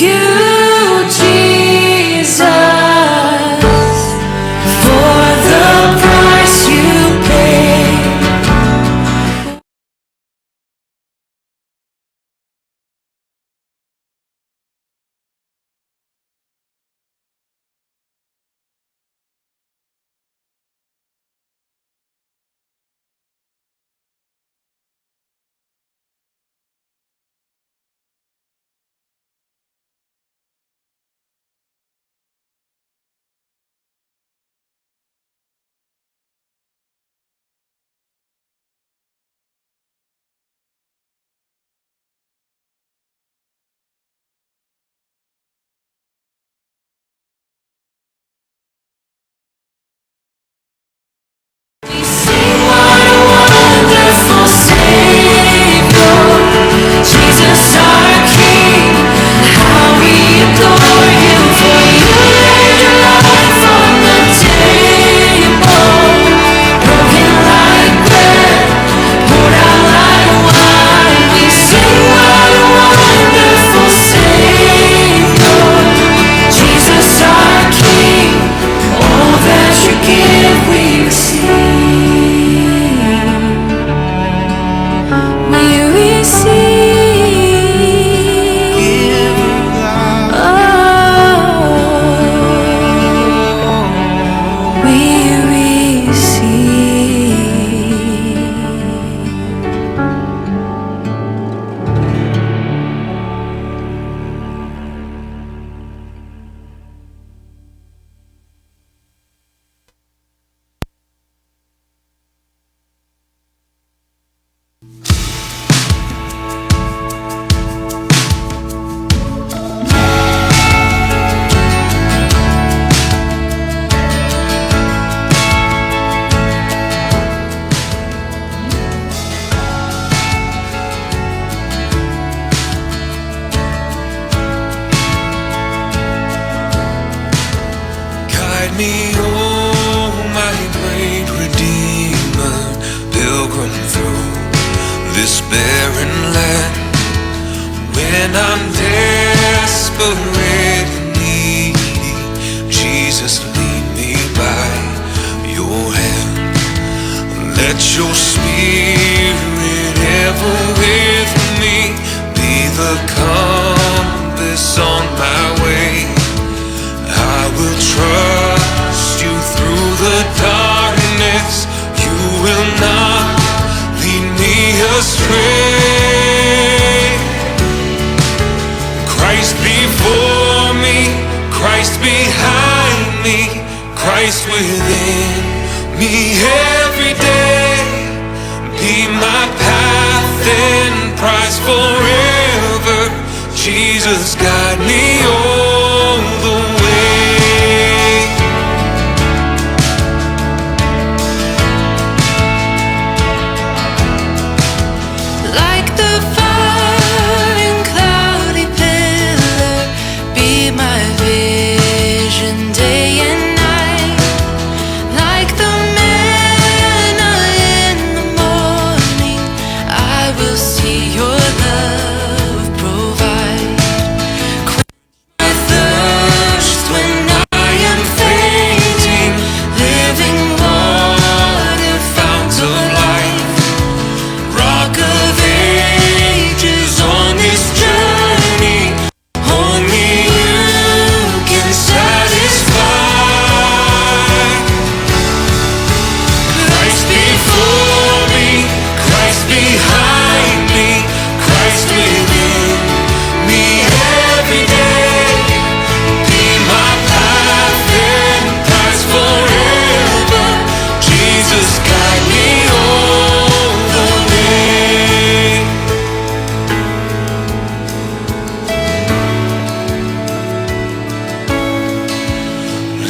you, Jesus, for the price you paid. Me, oh my great Redeemer, pilgrim through this barren land. When I'm desperate and needy, Jesus, lead me by your hand. Let your Spirit ever with me be the compass on my way. I will trust you through the darkness. You will not lead me astray. Christ before me, Christ behind me, Christ within me every day. Be my path and prize forever. Jesus, guide me all the way.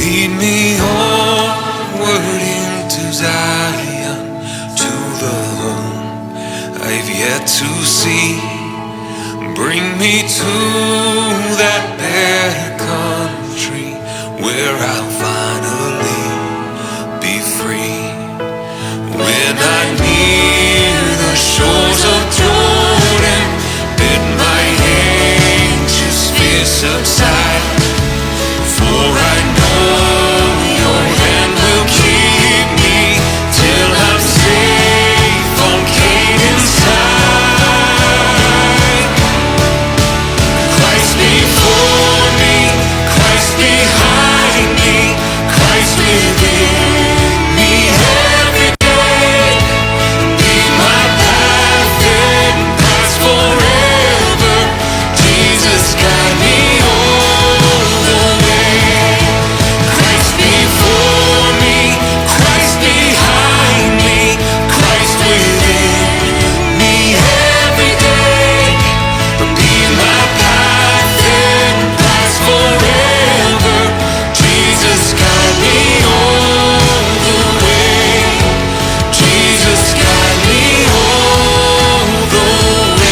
Lead me onward into Zion, to the home I've yet to see. Bring me to that better country where I'll finally be free. When I'm near the shores of Jordan, bid my anxious fears subside. For I know your hand will keep me till I'm safe on Canaan's side. Christ before me, Christ behind me, Christ within me every day. Be my path and price forever. Jesus guide me all the way. Christ before me, Christ behind me, Christ within me every day. Be my path and price forever. Jesus guide me all the way. Jesus guide me all the way.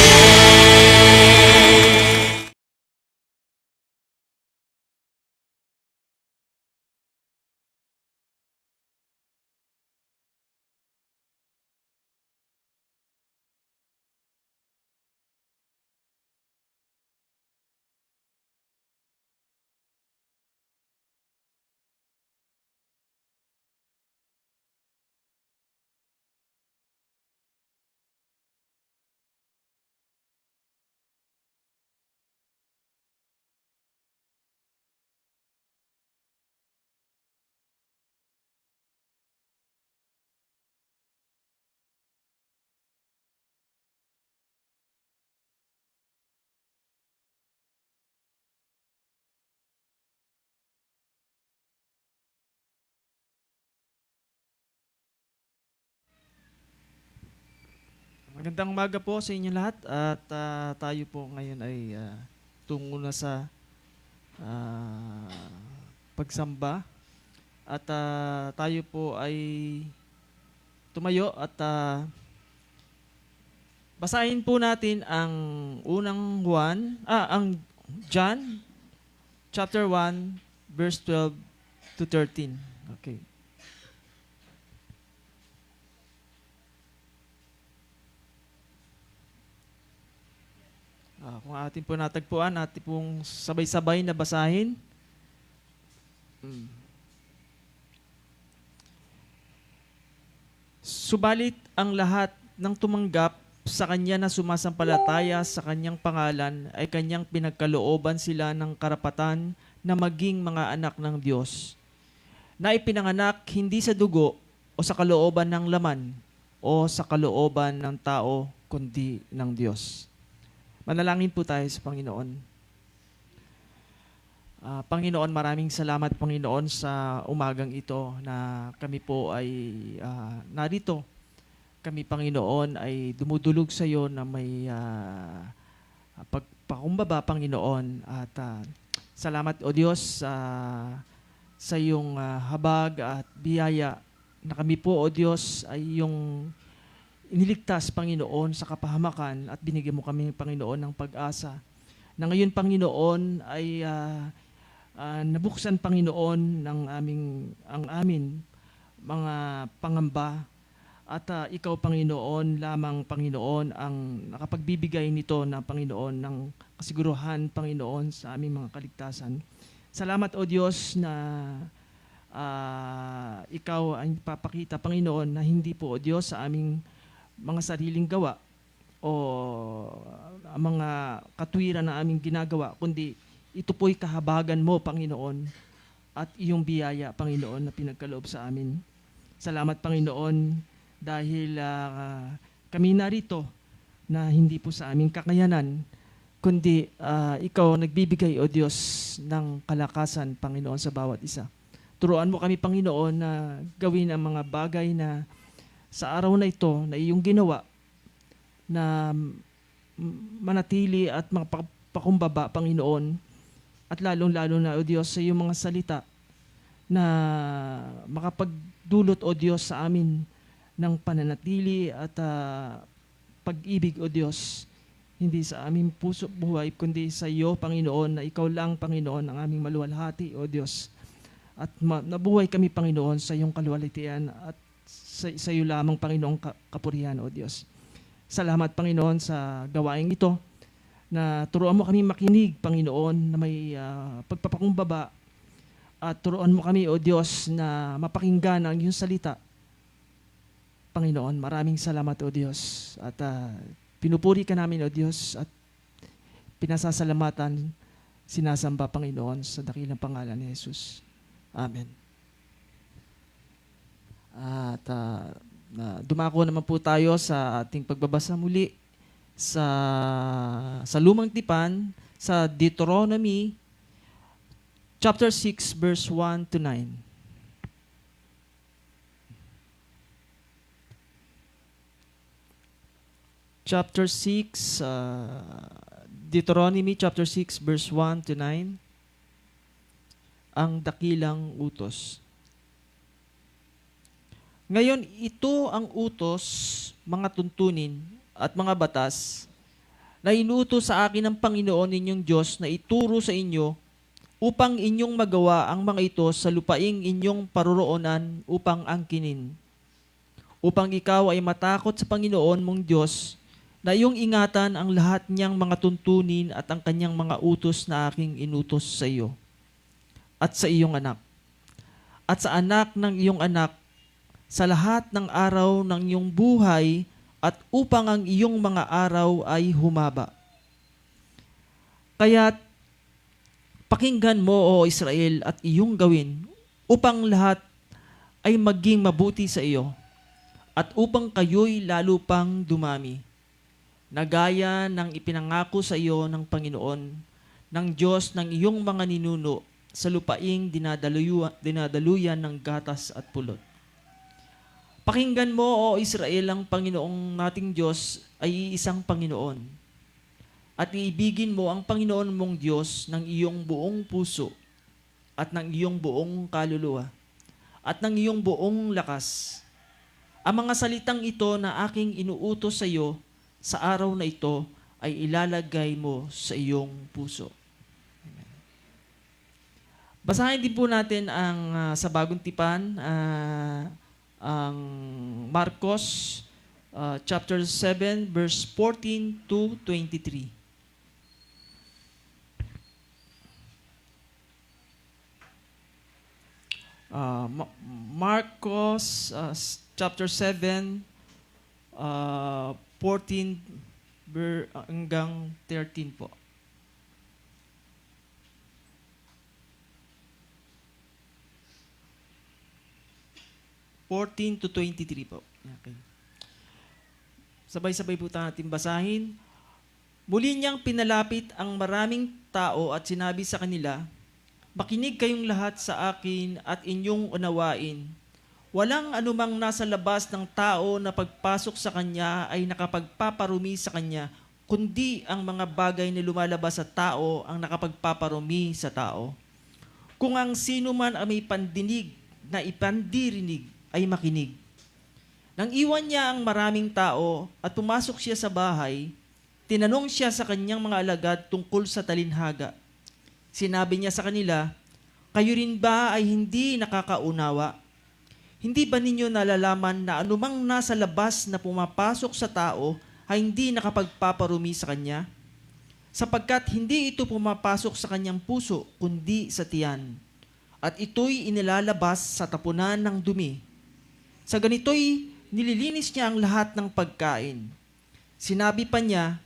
Magandang umaga po sa inyo lahat at tayo po ngayon ay tungo na sa pagsamba at tayo po ay tumayo at basahin po natin ang ang John chapter 1 verse 12 to 13. Okay. Kung atin po natagpuan, atin pong sabay-sabay na basahin. Subalit ang lahat ng tumanggap sa kanya na sumasampalataya sa kanyang pangalan ay kanyang pinagkalooban sila ng karapatan na maging mga anak ng Diyos, na ipinanganak hindi sa dugo o sa kalooban ng laman o sa kalooban ng tao, kundi ng Diyos. Manalangin po tayo sa Panginoon. Panginoon, maraming salamat, Panginoon, sa umagang ito na kami po ay narito. Kami, Panginoon, ay dumudulog sa iyo na may pagpakumbaba, Panginoon. At salamat, O Diyos, sa iyong habag at biyaya na kami po, O Diyos, ay iyong iniligtas, Panginoon, sa kapahamakan at binigyan mo kami, Panginoon, ng pag-asa. Na ngayon, Panginoon, ay nabuksan, Panginoon, ang amin mga pangamba. At ikaw, Panginoon, lamang, Panginoon, ang nakapagbibigay nito na, Panginoon, ng kasiguruhan, Panginoon, sa aming mga kaligtasan. Salamat, O Diyos, na ikaw ay papakita, Panginoon, na hindi po, O Diyos, sa aming mga sariling gawa o mga katwiran na aming ginagawa, kundi ito po'y kahabagan mo, Panginoon, at iyong biyaya, Panginoon, na pinagkaloob sa amin. Salamat, Panginoon, dahil kami narito na hindi po sa aming kakayanan, kundi ikaw nagbibigay, O Diyos, ng kalakasan, Panginoon, sa bawat isa. Turuan mo kami, Panginoon, na gawin ang mga bagay na sa araw na ito na iyong ginawa na manatili at mapakumbaba, Panginoon, at lalong-lalo na, O Diyos, sa iyong mga salita na makapagdulot, O Diyos, sa amin ng pananatili at pag-ibig, O Diyos, hindi sa aming puso buhay, kundi sa iyo, Panginoon, na ikaw lang, Panginoon, ang aming maluwalhati, O Diyos. At nabuhay kami, Panginoon, sa iyong kaluwalhatian at sa iyo lamang, Panginoong kapurihan, O Diyos. Salamat, Panginoon, sa gawaing ito na turuan mo kami makinig, Panginoon, na may pagpapakumbaba, at turuan mo kami, O Diyos, na mapakinggan ang iyong salita. Panginoon, maraming salamat, O Diyos. At pinupuri ka namin, O Diyos, at pinasasalamatan, sinasamba, Panginoon, sa dakilang pangalan ni Jesus. Amen. At dumako naman po tayo sa ating pagbabasa muli sa Lumang Tipan, sa Deuteronomy chapter 6 verse 1 to 9. Chapter 6, Deuteronomy chapter 6 verse 1 to 9. Ang dakilang utos. Ngayon, ito ang utos, mga tuntunin at mga batas na inuutos sa akin ng Panginoon ninyong Diyos na ituro sa inyo upang inyong magawa ang mga ito sa lupaing inyong paroroonan upang angkinin. Upang ikaw ay matakot sa Panginoon mong Diyos na iyong ingatan ang lahat niyang mga tuntunin at ang kanyang mga utos na aking inutos sa iyo at sa iyong anak at sa anak ng iyong anak sa lahat ng araw ng iyong buhay at upang ang iyong mga araw ay humaba. Kaya't pakinggan mo, O Israel, at iyong gawin upang lahat ay maging mabuti sa iyo at upang kayo'y lalo pang dumami. Na gaya ng ipinangako sa iyo ng Panginoon, ng Diyos ng iyong mga ninuno sa lupaing dinadaluyan ng gatas at pulot. Pakinggan mo, O Israel, ang Panginoong nating Diyos ay isang Panginoon. At iibigin mo ang Panginoon mong Diyos ng iyong buong puso at ng iyong buong kaluluwa at ng iyong buong lakas. Ang mga salitang ito na aking inuutos sa iyo sa araw na ito ay ilalagay mo sa iyong puso. Amen. Basahin din po natin ang sa Bagong Tipan, ang Marcos chapter 7 verse 14 to 23. Marcos chapter 7 14 hanggang 13 po. (14 to 23 po. Okay. Sabay-sabay po natin basahin. Muli niyang pinalapit ang maraming tao at sinabi sa kanila, "Makinig kayong lahat sa akin at inyong unawain. Walang anumang nasa labas ng tao na pagpasok sa kanya ay nakapagpaparumi sa kanya, kundi ang mga bagay na lumalabas sa tao ang nakapagpaparumi sa tao. Kung ang sino man ang may pandinig na ipandirinig ay makinig." Nang iwan niya ang maraming tao at pumasok siya sa bahay, tinanong siya sa kanyang mga alagad tungkol sa talinhaga. Sinabi niya sa kanila, "Kayo rin ba ay hindi nakakaunawa? Hindi ba ninyo nalalaman na anumang nasa labas na pumapasok sa tao ay hindi nakapagpaparumi sa kanya? Sapagkat hindi ito pumapasok sa kanyang puso, kundi sa tiyan. At ito'y inilalabas sa tapunan ng dumi. Sa ganito'y nililinis niya ang lahat ng pagkain." Sinabi pa niya,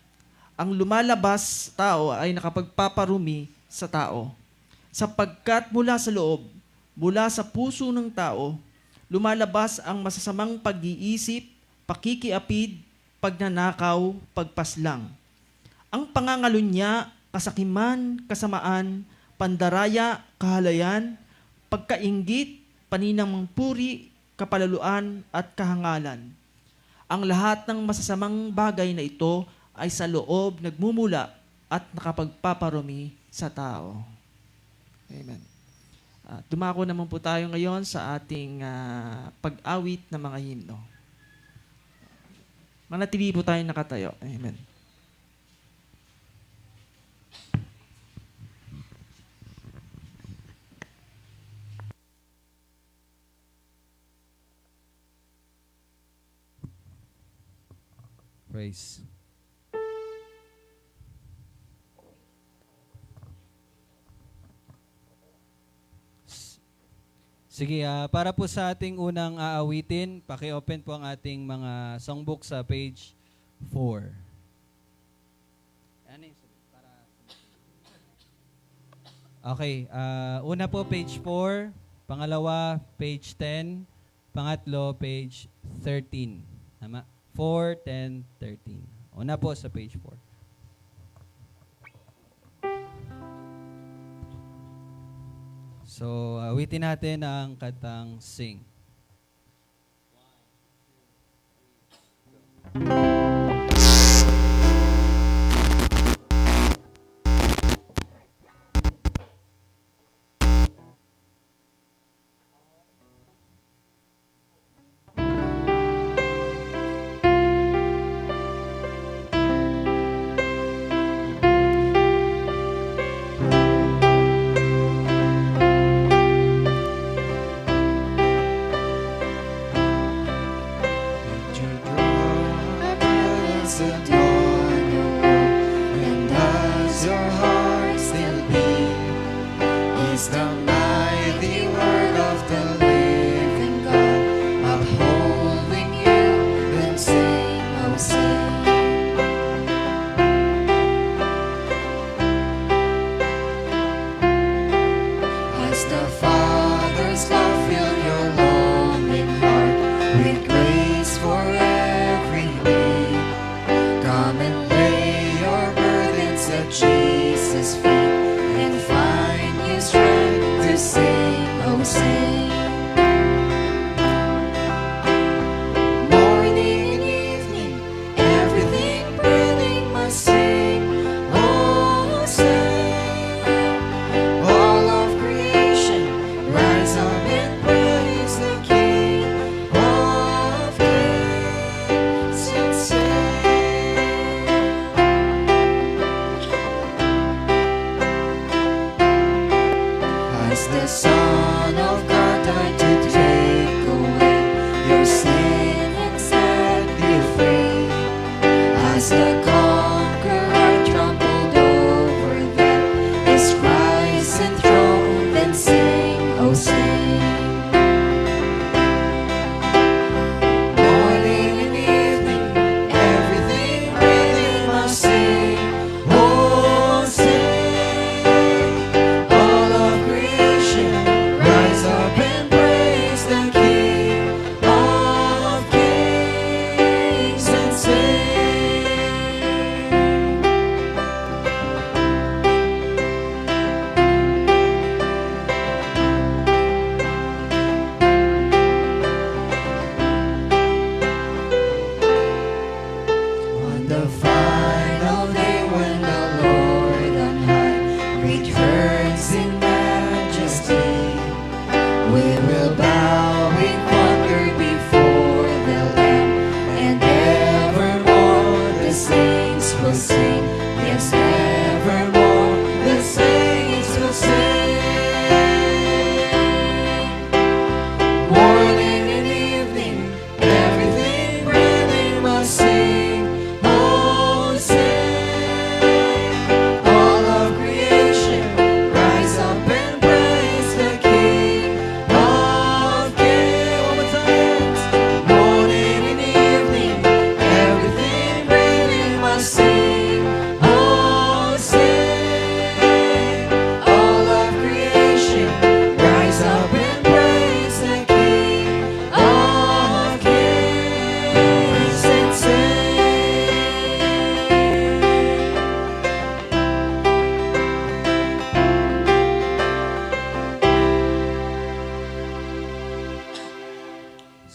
ang lumalabas tao ay nakapagpaparumi sa tao. Sapagkat mula sa loob, mula sa puso ng tao, lumalabas ang masasamang pag-iisip, pakikiapid, pagnanakaw, pagpaslang. Ang pangangalunya, kasakiman, kasamaan, pandaraya, kahalayan, pagkainggit, paninang puri, kapalaluan at kahangalan. Ang lahat ng masasamang bagay na ito ay sa loob nagmumula at nakapagpaparumi sa tao. Amen. Dumako naman po tayo ngayon sa ating pag-awit ng mga himno. Manatili po tayo nakatayo. Amen. Praise. Sige, para po sa ating unang aawitin, paki-open po ang ating mga songbook sa page 4. Ano yung sabi? Okay, una po page 4, pangalawa page 10, pangatlo page 13. Tama? 4, 10, 13. Una po sa page 4. So, awitin natin ang kantang Sing.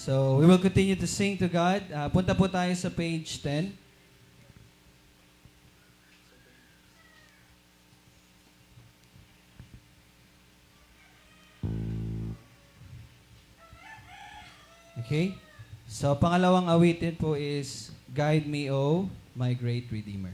So, we will continue to sing to God. Punta po tayo sa page 10. Okay? So, pangalawang awitin po is Guide Me, O, My Great Redeemer.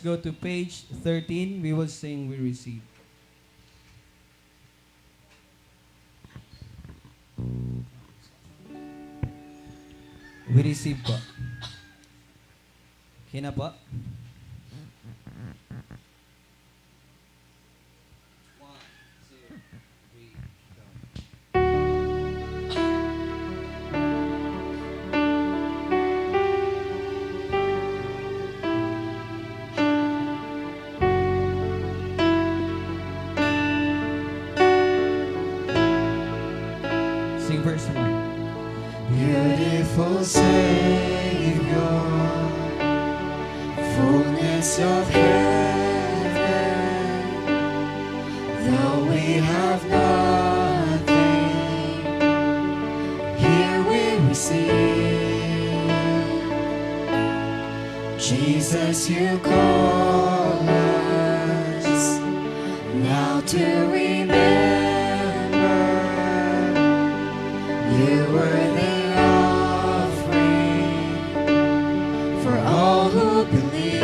let's go to page 13. We will sing We Receive. We Receive po. Okay na po? Sing verse 1. Beautiful Savior, fullness of heaven, though we have nothing, here we receive. Jesus, you call us now to remember you were the offering for all who believe.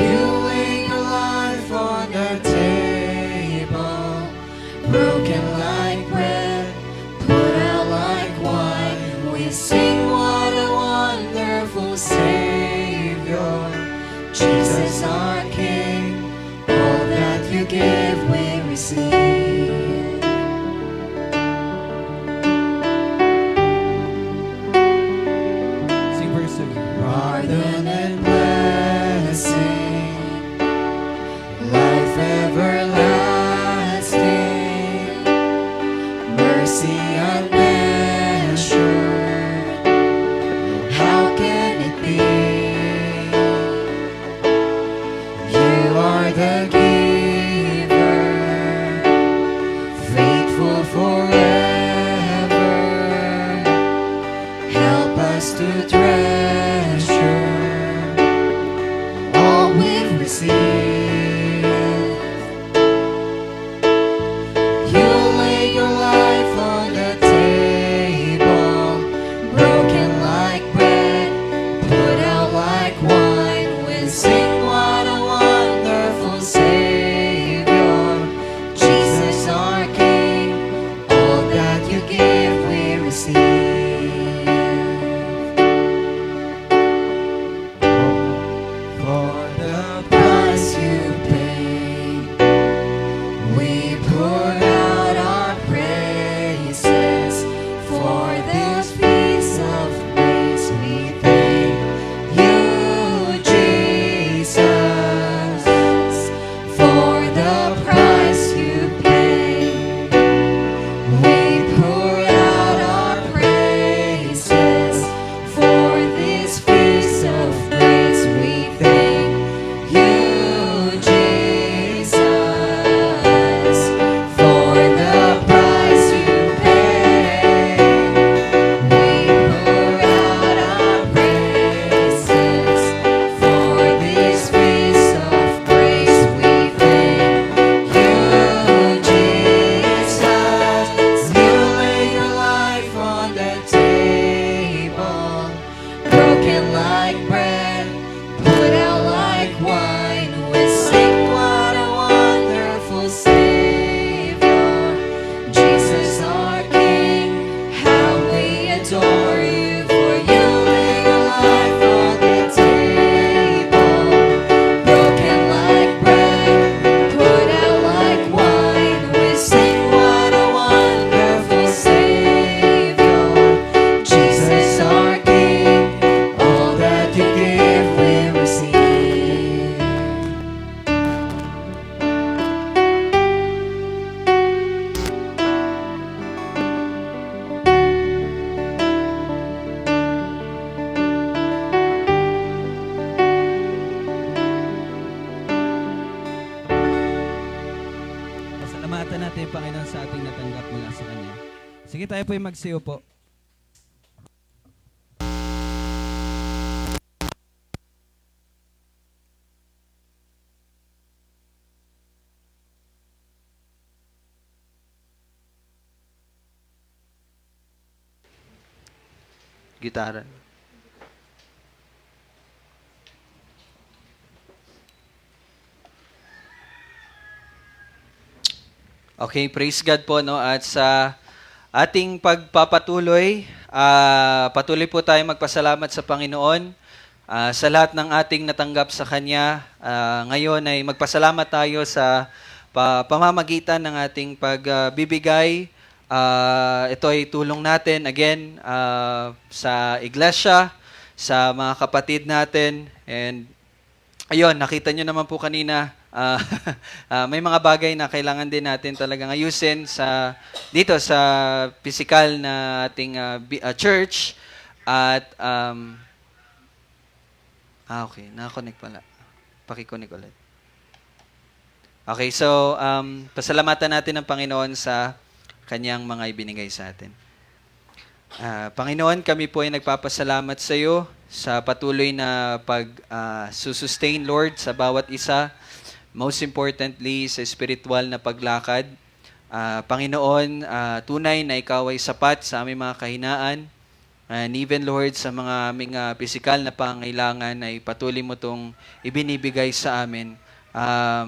You laid your life on the table, broken like bread, put out like wine. We sing, what a wonderful Savior, Jesus our King. All that you give we receive. Sing verse 2. Pardon and blessing, life everlasting, mercy unmeasured. How can it be? You are the giver, faithful forever. Help us to treasure all we've received. You lay your life on the table, broken like bread, put out like wine. We sing, what a wonderful Savior, Jesus our King. All that you give we receive. For the price you paid, we pour out our praises. For this piece of grace we thank you, Jesus. For the price you paid, we pour out our praises. For this piece of grace we thank you, Jesus. For the price you paid, we pour out our praises. For this piece of grace we thank you, Jesus. You lay your life on the table, broken like bread, put out like wine. We sing, what a wonderful Savior, Jesus our King. How we adore you, for you lay your life on the table, broken like bread, put out like wine. We sing, what a wonderful Savior, Jesus our King. All that you give we receive. Pasalamatan natin yung Panginoon sa ating natanggap mula sa Kanya. Sige, tayo po yung magsiyo po. Gitara. Okay, praise God po, no? At sa ating pagpapatuloy, patuloy po tayong magpasalamat sa Panginoon sa lahat ng ating natanggap sa Kanya. Ngayon ay magpasalamat tayo sa pamamagitan ng ating pagbibigay. Ito ay tulong natin, again, sa iglesia, sa mga kapatid natin. And ayun, nakita nyo naman po kanina, may mga bagay na kailangan din natin talagang ayusin dito sa physical na ating church. At, okay, nakakonect pala. Pakiconnect ulit. Okay, so, pasalamatan natin ang Panginoon sa kanyang mga ibinigay sa atin. Panginoon, kami po ay nagpapasalamat sa iyo sa patuloy na pag-sustain, Lord, sa bawat isa. Most importantly, sa spiritual na paglakad. Panginoon, tunay na ikaw ay sapat sa aming mga kahinaan. And even, Lord, sa mga aming physical na pangailangan ay patuloy mo itong ibinibigay sa amin.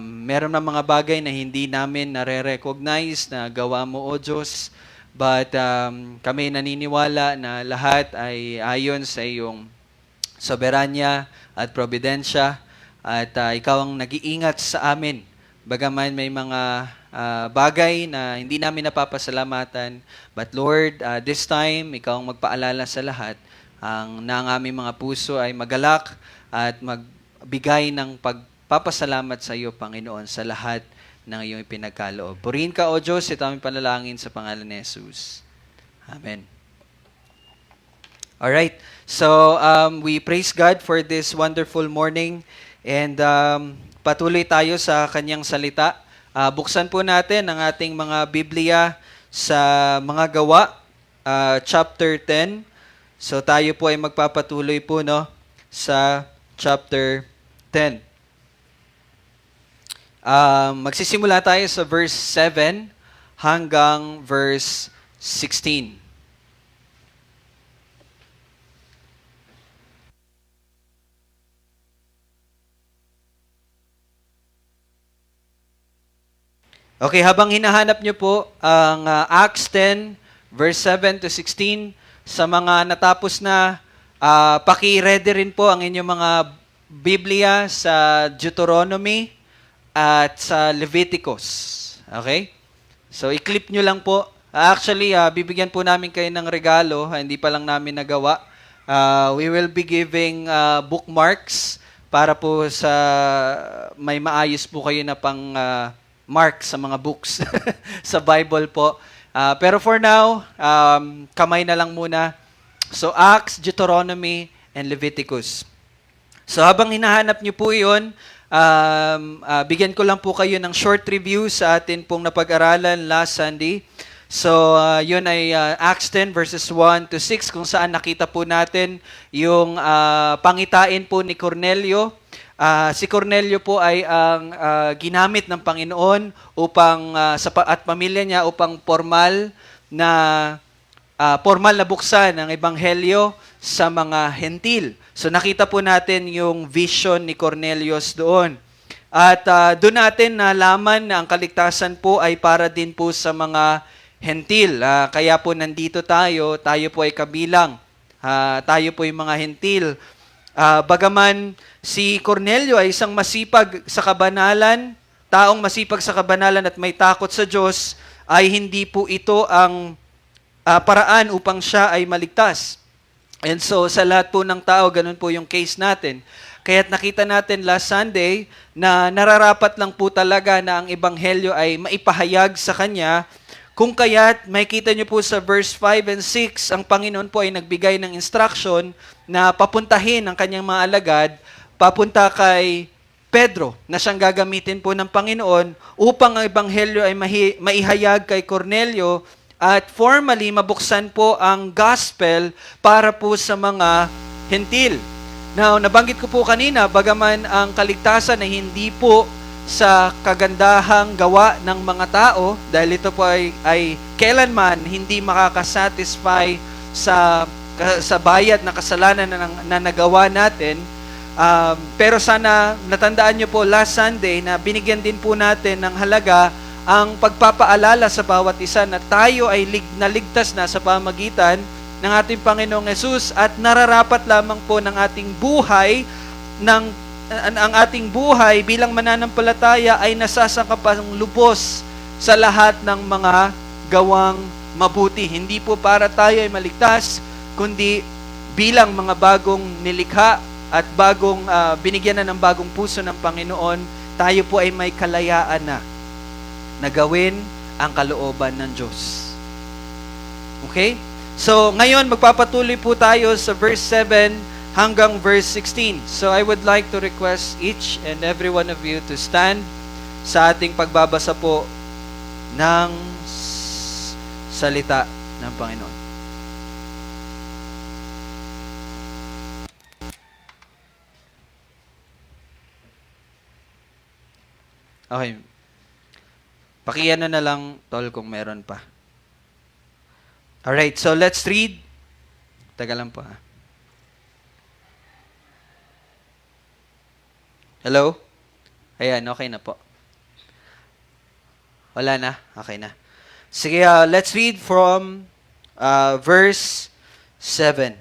Meron na mga bagay na hindi namin nare-recognize na gawa mo, O Diyos. But kami naniniwala na lahat ay ayon sa iyong soberanya at providensya. At ikaw ang nag-iingat sa amin. Bagaman may mga bagay na hindi namin napapasalamatan. But Lord, this time, ikaw ang magpaalala sa lahat. Na ang aming mga puso ay magalak at magbigay ng pagpapasalamat sa iyo, Panginoon, sa lahat ng iyong ipinagkaloob. Purihin ka, O Diyos, ito aming panalangin sa pangalan ni Jesus. Amen. Alright, so we praise God for this wonderful morning. And patuloy tayo sa kanyang salita. Buksan po natin ang ating mga Biblia sa mga gawa, chapter 10. So tayo po ay magpapatuloy po, no, sa chapter 10. Magsisimula tayo sa verse 7 hanggang verse 16. Okay, habang hinahanap nyo po ang Acts 10, verse 7 to 16, sa mga natapos na, paki-ready rin po ang inyong mga Biblia sa Deuteronomy at sa Leviticus. Okay? So, i-clip nyo lang po. Actually, bibigyan po namin kayo ng regalo, hindi pa lang namin nagawa. We will be giving bookmarks para po sa may maayos po kayo na pang mark sa mga books sa Bible po. Pero for now, kamay na lang muna. So, Acts, Deuteronomy, and Leviticus. So, habang hinahanap nyo po yun, bigyan ko lang po kayo ng short review sa atin pong napag-aralan last Sunday. So, yun ay Acts 10 verses 1 to 6 kung saan nakita po natin yung pangitain po ni Cornelio. Si Cornelio po ay ang ginamit ng Panginoon upang at pamilya niya upang formal na buksan ang ebanghelyo sa mga hentil. So nakita po natin yung vision ni Cornelius doon. At doon natin nalaman na ang kaligtasan po ay para din po sa mga hentil. Kaya po nandito tayo po ay kabilang. Tayo po yung mga hentil. Bagaman si Cornelio ay isang masipag sa kabanalan, taong masipag sa kabanalan at may takot sa Diyos, ay hindi po ito ang paraan upang siya ay maligtas. And so sa lahat po ng tao, ganun po yung case natin. Kaya't nakita natin last Sunday na nararapat lang po talaga na ang ebanghelyo ay maipahayag sa kanya. Kung kaya't may kita nyo po sa verse 5 and 6, ang Panginoon po ay nagbigay ng instruction na papuntahin ang kanyang mga alagad, papunta kay Pedro na siyang gagamitin po ng Panginoon upang ang ebanghelyo ay maihayag kay Cornelio at formally mabuksan po ang gospel para po sa mga hentil. Now, nabanggit ko po kanina, bagaman ang kaligtasan ay hindi po sa kagandahang gawa ng mga tao, dahil ito po ay kailanman hindi makakasatisfy sa bayad na kasalanan na nagawa natin. Pero sana natandaan nyo po last Sunday na binigyan din po natin ng halaga ang pagpapaalala sa bawat isa na tayo ay naligtas na sa pamagitan ng ating Panginoong Hesus at nararapat lamang po ng ating buhay ang ating buhay bilang mananampalataya ay nasasangkapang lubos sa lahat ng mga gawang mabuti. Hindi po para tayo ay maligtas, kundi bilang mga bagong nilikha at binigyan na ng bagong puso ng Panginoon, tayo po ay may kalayaan na gawin ang kalooban ng Diyos. Okay? So, ngayon magpapatuloy po tayo sa verse 7 hanggang verse 16. So, I would like to request each and every one of you to stand sa ating pagbabasa po ng salita ng Panginoon. Okay. Pakiano na lang, tol, kung meron pa. Alright, so let's read. Taga lang po. Hello? Ayan, okay na po. Wala na? Okay na. Sige, let's read from verse 7.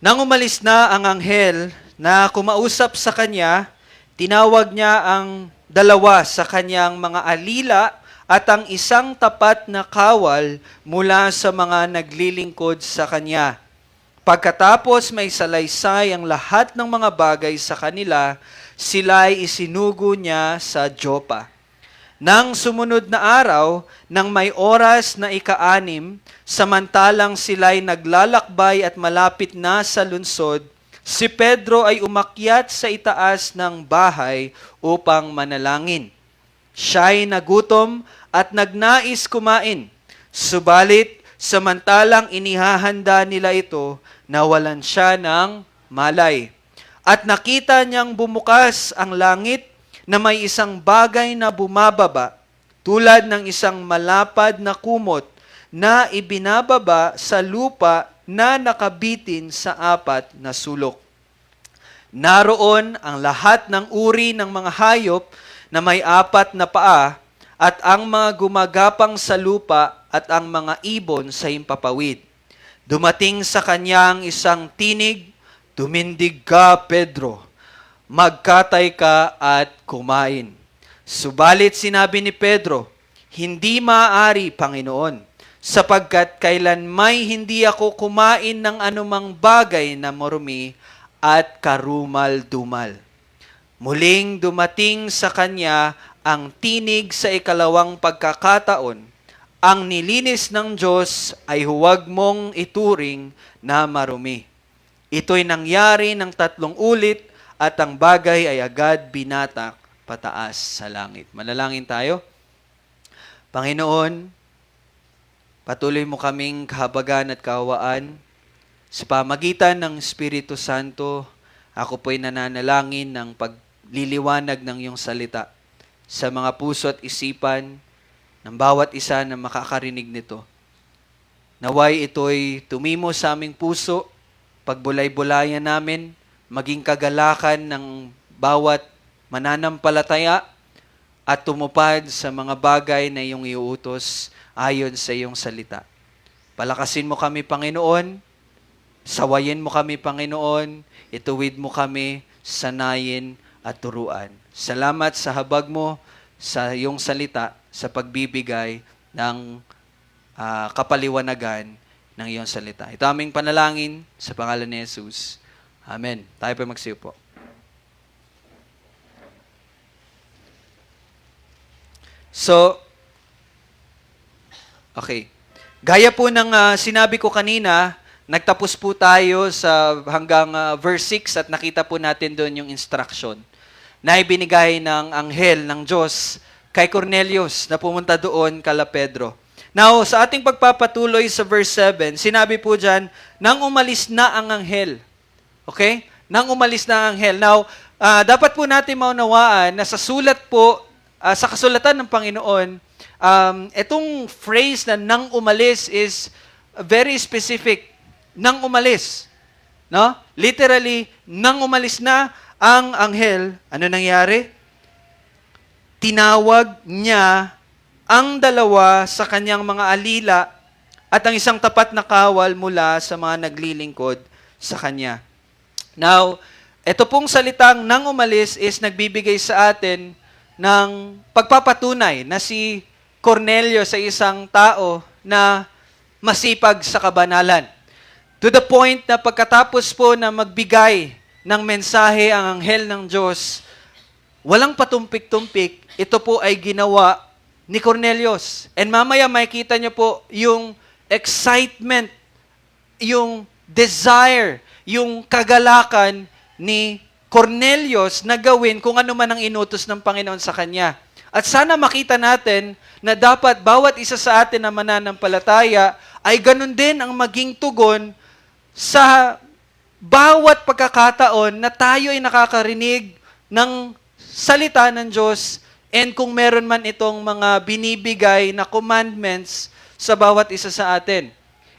Nang umalis na ang anghel na kumausap sa kanya, tinawag niya ang dalawa sa kanyang mga alila at ang isang tapat na kawal mula sa mga naglilingkod sa kanya. Pagkatapos may salaysay ang lahat ng mga bagay sa kanila, sila'y isinugo niya sa Jopa. Nang sumunod na araw, nang may oras na ika-6, samantalang sila'y naglalakbay at malapit na sa lunsod, si Pedro ay umakyat sa itaas ng bahay upang manalangin. Siya'y nagutom at nagnais kumain. Subalit, samantalang inihahanda nila ito, nawalan siya ng malay. At nakita niyang bumukas ang langit na may isang bagay na bumababa, tulad ng isang malapad na kumot na ibinababa sa lupa na nakabitin sa 4 na sulok. Naroon ang lahat ng uri ng mga hayop na may 4 na paa at ang mga gumagapang sa lupa at ang mga ibon sa himpapawid. Dumating sa kanya ang isang tinig, "Tumindig ka, Pedro. Magkatay ka at kumain." Subalit sinabi ni Pedro, "Hindi maaari, Panginoon, sapagkat kailanmay hindi ako kumain ng anumang bagay na marumi at karumal-dumal." Muling dumating sa kanya ang tinig sa ikalawang pagkakataon, "Ang nilinis ng Diyos ay huwag mong ituring na marumi." Ito'y nangyari ng 3 ulit at ang bagay ay agad binatak pataas sa langit. Manalangin tayo. Panginoon, patuloy mo kaming kahabagan at kaawaan. Sa pamagitan ng Espiritu Santo, ako po'y nananalangin ng pagliliwanag ng iyong salita sa mga puso at isipan ng bawat isa na makakarinig nito. Naway ito'y tumimo sa aming puso, pagbulay-bulayan namin, maging kagalakan ng bawat mananampalataya at tumupad sa mga bagay na iyong iuutos ayon sa iyong salita. Palakasin mo kami, Panginoon. Sawayin mo kami, Panginoon. Ituwid mo kami, sanayin at turuan. Salamat sa habag mo sa iyong salita sa pagbibigay ng kapaliwanagan ng iyong salita. Ito aming panalangin sa pangalan ni Jesus. Amen. Tayo po magsiupo. So, okay. Gaya po ng sinabi ko kanina, nagtapos po tayo sa hanggang verse 6 at nakita po natin doon yung instruction na ibinigay ng anghel ng Diyos kay Cornelius na pumunta doon kala Pedro. Now, sa ating pagpapatuloy sa verse 7, sinabi po dyan, nang umalis na ang anghel. Okay? Nang umalis na ang anghel. Now, dapat po natin maunawaan na sa sulat po, sa kasulatan ng Panginoon, itong phrase na nang umalis is very specific. Nang umalis. No? Literally, nang umalis na ang anghel, ano nangyari? tinawag niya ang dalawa sa kanyang mga alila at ang isang tapat na kawal mula sa mga naglilingkod sa kanya. Now, ito pong salitang nang umalis is nagbibigay sa atin ng pagpapatunay na si Cornelio sa isang tao na masipag sa kabanalan. To the point na pagkatapos po na magbigay ng mensahe ang anghel ng Diyos, walang patumpik-tumpik, ito po ay ginawa ni Cornelius. And mamaya makikita niyo po yung excitement, yung desire, yung kagalakan ni Cornelius na gawin kung ano man ang inutos ng Panginoon sa kanya. At sana makita natin na dapat bawat isa sa atin na mananampalataya ay ganun din ang maging tugon sa bawat pagkakataon na tayo ay nakakarinig ng salita ng Diyos and kung meron man itong mga binibigay na commandments sa bawat isa sa atin.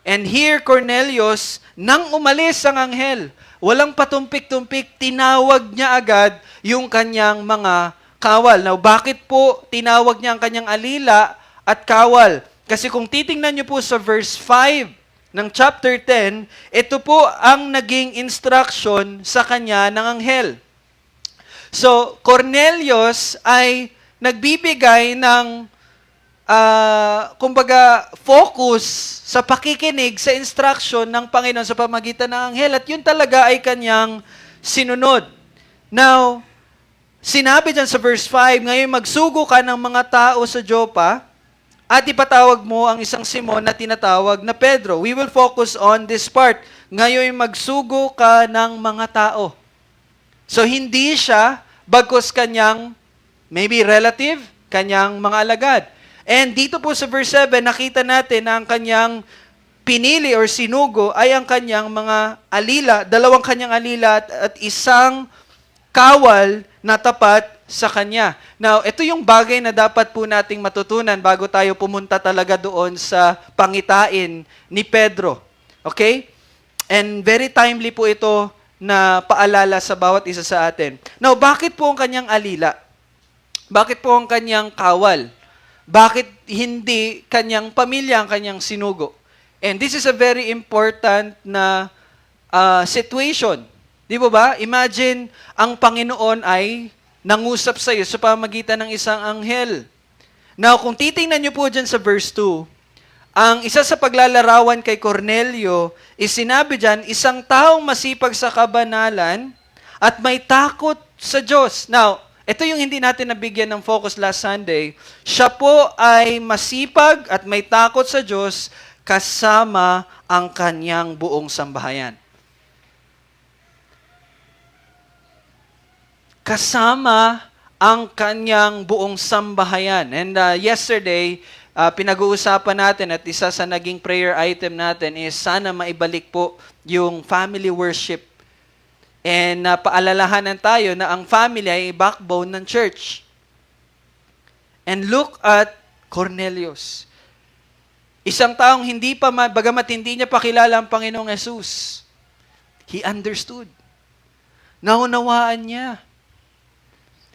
And here, Cornelius, nang umalis ang anghel, walang patumpik-tumpik, tinawag niya agad yung kanyang mga kawal. Now, bakit po tinawag niya ang kanyang alila at kawal? Kasi kung titingnan niyo po sa verse 5 ng chapter 10, ito po ang naging instruction sa kanya ng anghel. So, Cornelius ay nagbibigay ng kumbaga, focus sa pakikinig sa instruction ng Panginoon sa pamagitan ng anghel. At yun talaga ay kanyang sinunod. Now, sinabi dyan sa verse 5, ngayon magsugo ka ng mga tao sa Joppa at ipatawag mo ang isang Simon na tinatawag na Pedro. We will focus on this part. Ngayon magsugo ka ng mga tao. So, hindi siya bagkus kanyang maybe relative, kanyang mga alagad. And dito po sa verse 7, nakita natin na ang kanyang pinili or sinugo ay ang kanyang mga alila, dalawang kanyang alila at isang kawal na tapat sa kanya. Now, ito yung bagay na dapat po nating matutunan bago tayo pumunta talaga doon sa pangitain ni Pedro. Okay? And very timely po ito na paalala sa bawat isa sa atin. Now, bakit po ang kanyang alila? Bakit po ang kanyang kawal? Bakit hindi kanyang pamilya ang kanyang sinugo? And this is a very important na situation. Di ba ba? Imagine, ang Panginoon ay nangusap sa iyo sa pamagitan ng isang anghel. Now, kung titingnan niyo po dyan sa verse 2, ang isa sa paglalarawan kay Cornelio is sinabi dyan, isang taong masipag sa kabanalan at may takot sa Diyos. Now, ito yung hindi natin nabigyan ng focus last Sunday. Siya po ay masipag at may takot sa Diyos kasama ang kanyang buong sambahayan. Kasama ang kanyang buong sambahayan. And yesterday, pinag-uusapan natin at isa sa naging prayer item natin is sana maibalik po yung family worship. And paalalahanan tayo na ang family ay backbone ng church. And look at Cornelius. Isang taong hindi pa, bagamat hindi niya pakilala ang Panginoong Jesus, he understood. Naunawaan niya.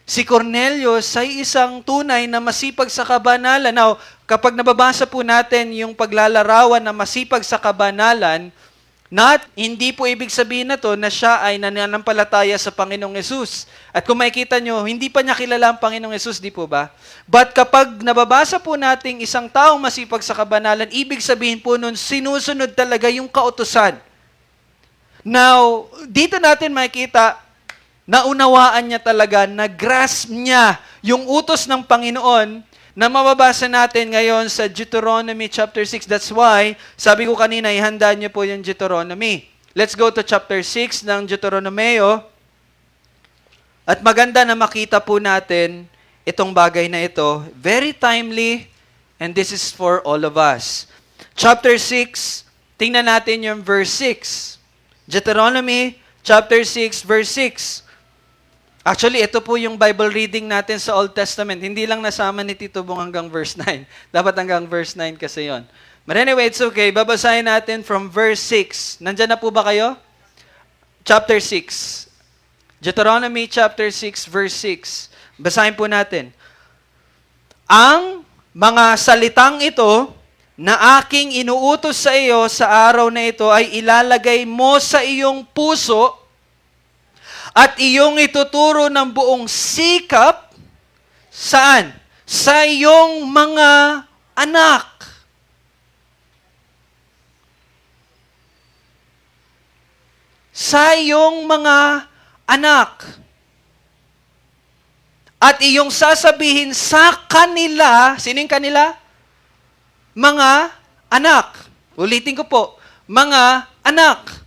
Si Cornelius ay isang tunay na masipag sa kabanalan. Now, kapag nababasa po natin yung paglalarawan na masipag sa kabanalan, hindi po ibig sabihin na to na siya ay nananampalataya sa Panginoong Yesus. At kung makikita nyo, hindi pa niya kilala ang Panginoong Yesus, di po ba? But kapag nababasa po nating isang taong masipag sa kabanalan, ibig sabihin po nun, sinusunod talaga yung kautusan. Now, dito natin makikita, naunawaan niya talaga, nag-grasp niya yung utos ng Panginoon na mababasa natin ngayon sa Deuteronomy chapter 6. That's why, sabi ko kanina, ihanda niyo po yung Deuteronomy. Let's go to chapter 6 ng Deuteronomeo. At maganda na makita po natin itong bagay na ito. Very timely, and this is for all of us. Chapter 6, tingnan natin yung verse 6. Deuteronomy chapter 6, verse 6. Actually, ito po yung Bible reading natin sa Old Testament. Hindi lang nasama ni Tito Bong hanggang verse 9. Dapat hanggang verse 9 kasi yon. But anyway, it's okay. Babasahin natin from verse 6. Nandyan na po ba kayo? Chapter 6. Deuteronomy chapter 6, verse 6. Basahin po natin. ang mga salitang ito na aking inuutos sa iyo sa araw na ito ay ilalagay mo sa iyong puso at iyong ituturo ng buong sikap. Saan? Sa iyong mga anak. Sa iyong mga anak. At iyong sasabihin sa kanila, sino yung kanila? Mga anak. Ulitin ko po, mga anak.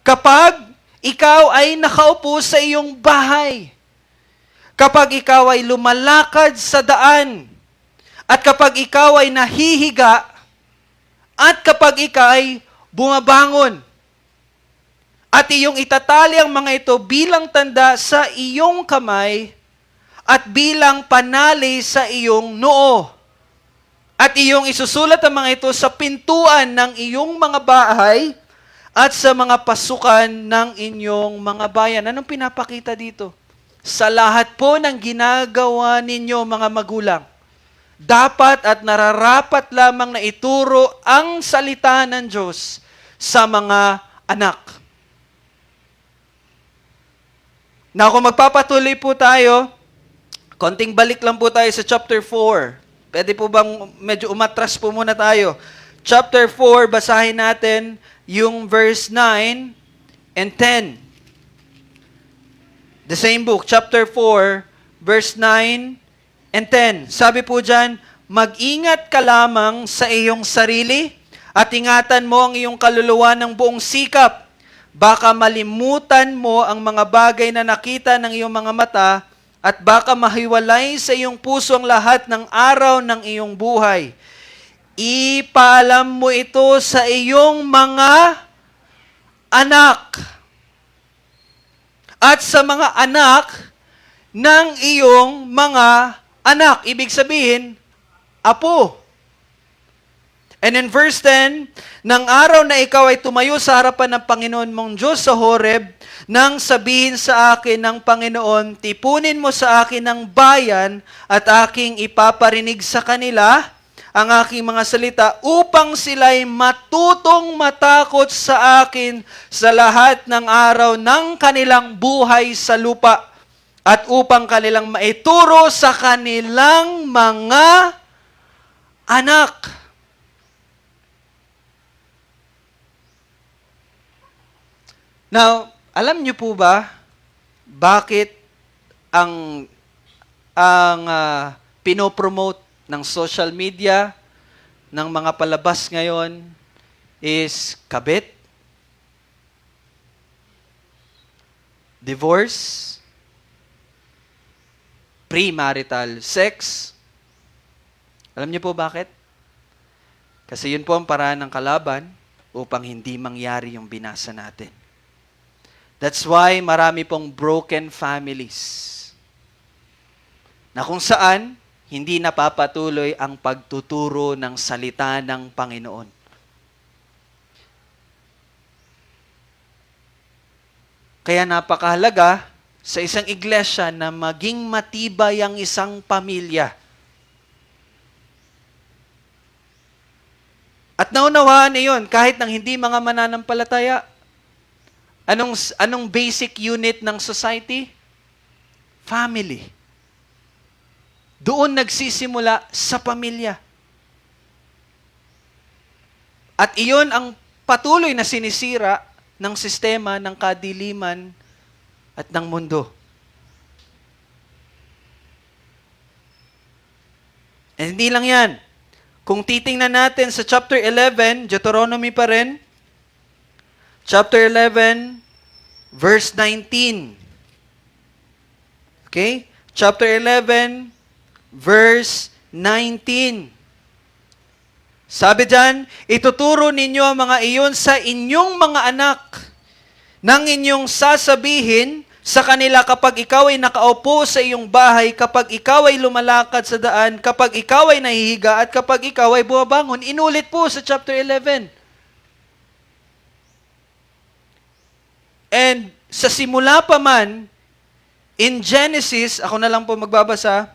Kapag ikaw ay nakaupo sa iyong bahay, kapag ikaw ay lumalakad sa daan, at kapag ikaw ay nahihiga, at kapag ikaw ay bumabangon, at iyong itatali ang mga ito bilang tanda sa iyong kamay, at bilang panali sa iyong noo. At iyong isusulat ang mga ito sa pintuan ng iyong mga bahay at sa mga pasukan ng inyong mga bayan. Anong pinapakita dito? Sa lahat po ng ginagawa ninyo, mga magulang, dapat at nararapat lamang na ituro ang salita ng Diyos sa mga anak. Na kung magpapatuloy po tayo, konting balik lang po tayo sa chapter 4. Pwede po bang medyo umatras po muna tayo? Chapter 4, basahin natin yung verse 9 and 10. The same book, chapter 4, verse 9 and 10. Sabi po dyan, mag-ingat ka lamang sa iyong sarili at ingatan mo ang iyong kaluluwa ng buong sikap. Baka malimutan mo ang mga bagay na nakita ng iyong mga mata at baka mahiwalay sa iyong puso ang lahat ng araw ng iyong buhay. Ipaalam mo ito sa iyong mga anak at sa mga anak ng iyong mga anak. Ibig sabihin, apo. And in verse 10, nang araw na ikaw ay tumayo sa harapan ng Panginoon mong Diyos sa Horeb, nang sabihin sa akin ng Panginoon, tipunin mo sa akin ang bayan at aking ipaparinig sa kanila ang aking mga salita upang sila'y matutong matakot sa akin sa lahat ng araw ng kanilang buhay sa lupa at upang kanilang maituro sa kanilang mga anak. Now, alam niyo po ba bakit ang pinopromote ng social media ng mga palabas ngayon is kabit, divorce, premarital sex? Alam niyo po bakit? Kasi yun po ang paraan ng kalaban upang hindi mangyari yung binasa natin. That's why marami pong broken families na kung saan hindi napapatuloy ang pagtuturo ng salita ng Panginoon. Kaya napakahalaga sa isang iglesia na maging matibay ang isang pamilya. At naunawaan na yun, kahit nang hindi mga mananampalataya. Anong basic unit ng society? Family. Doon nagsisimula sa pamilya. At iyon ang patuloy na sinisira ng sistema ng kadiliman at ng mundo. And hindi lang yan. Kung titingnan natin sa chapter 11, Deuteronomy pa rin, chapter 11, verse 19. Okay? Chapter 11, verse 19. Sabi dyan, ituturo ninyo ang mga iyon sa inyong mga anak nang inyong sasabihin sa kanila kapag ikaw ay nakaupo sa iyong bahay, kapag ikaw ay lumalakad sa daan, kapag ikaw ay nahihiga, at kapag ikaw ay bumabangon. Inulit po sa chapter 11. And sa simula pa man, in Genesis, ako na lang po magbabasa,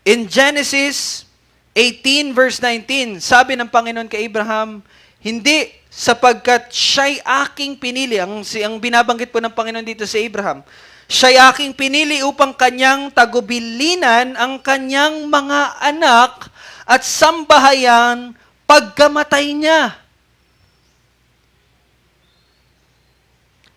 In Genesis 18 verse 19, sabi ng Panginoon kay Abraham, hindi sapagkat siya'y aking pinili. Ang binabanggit po ng Panginoon dito sa Abraham, siya'y aking pinili upang kanyang tagubilinan ang kanyang mga anak at sambahayan pagkamatay niya.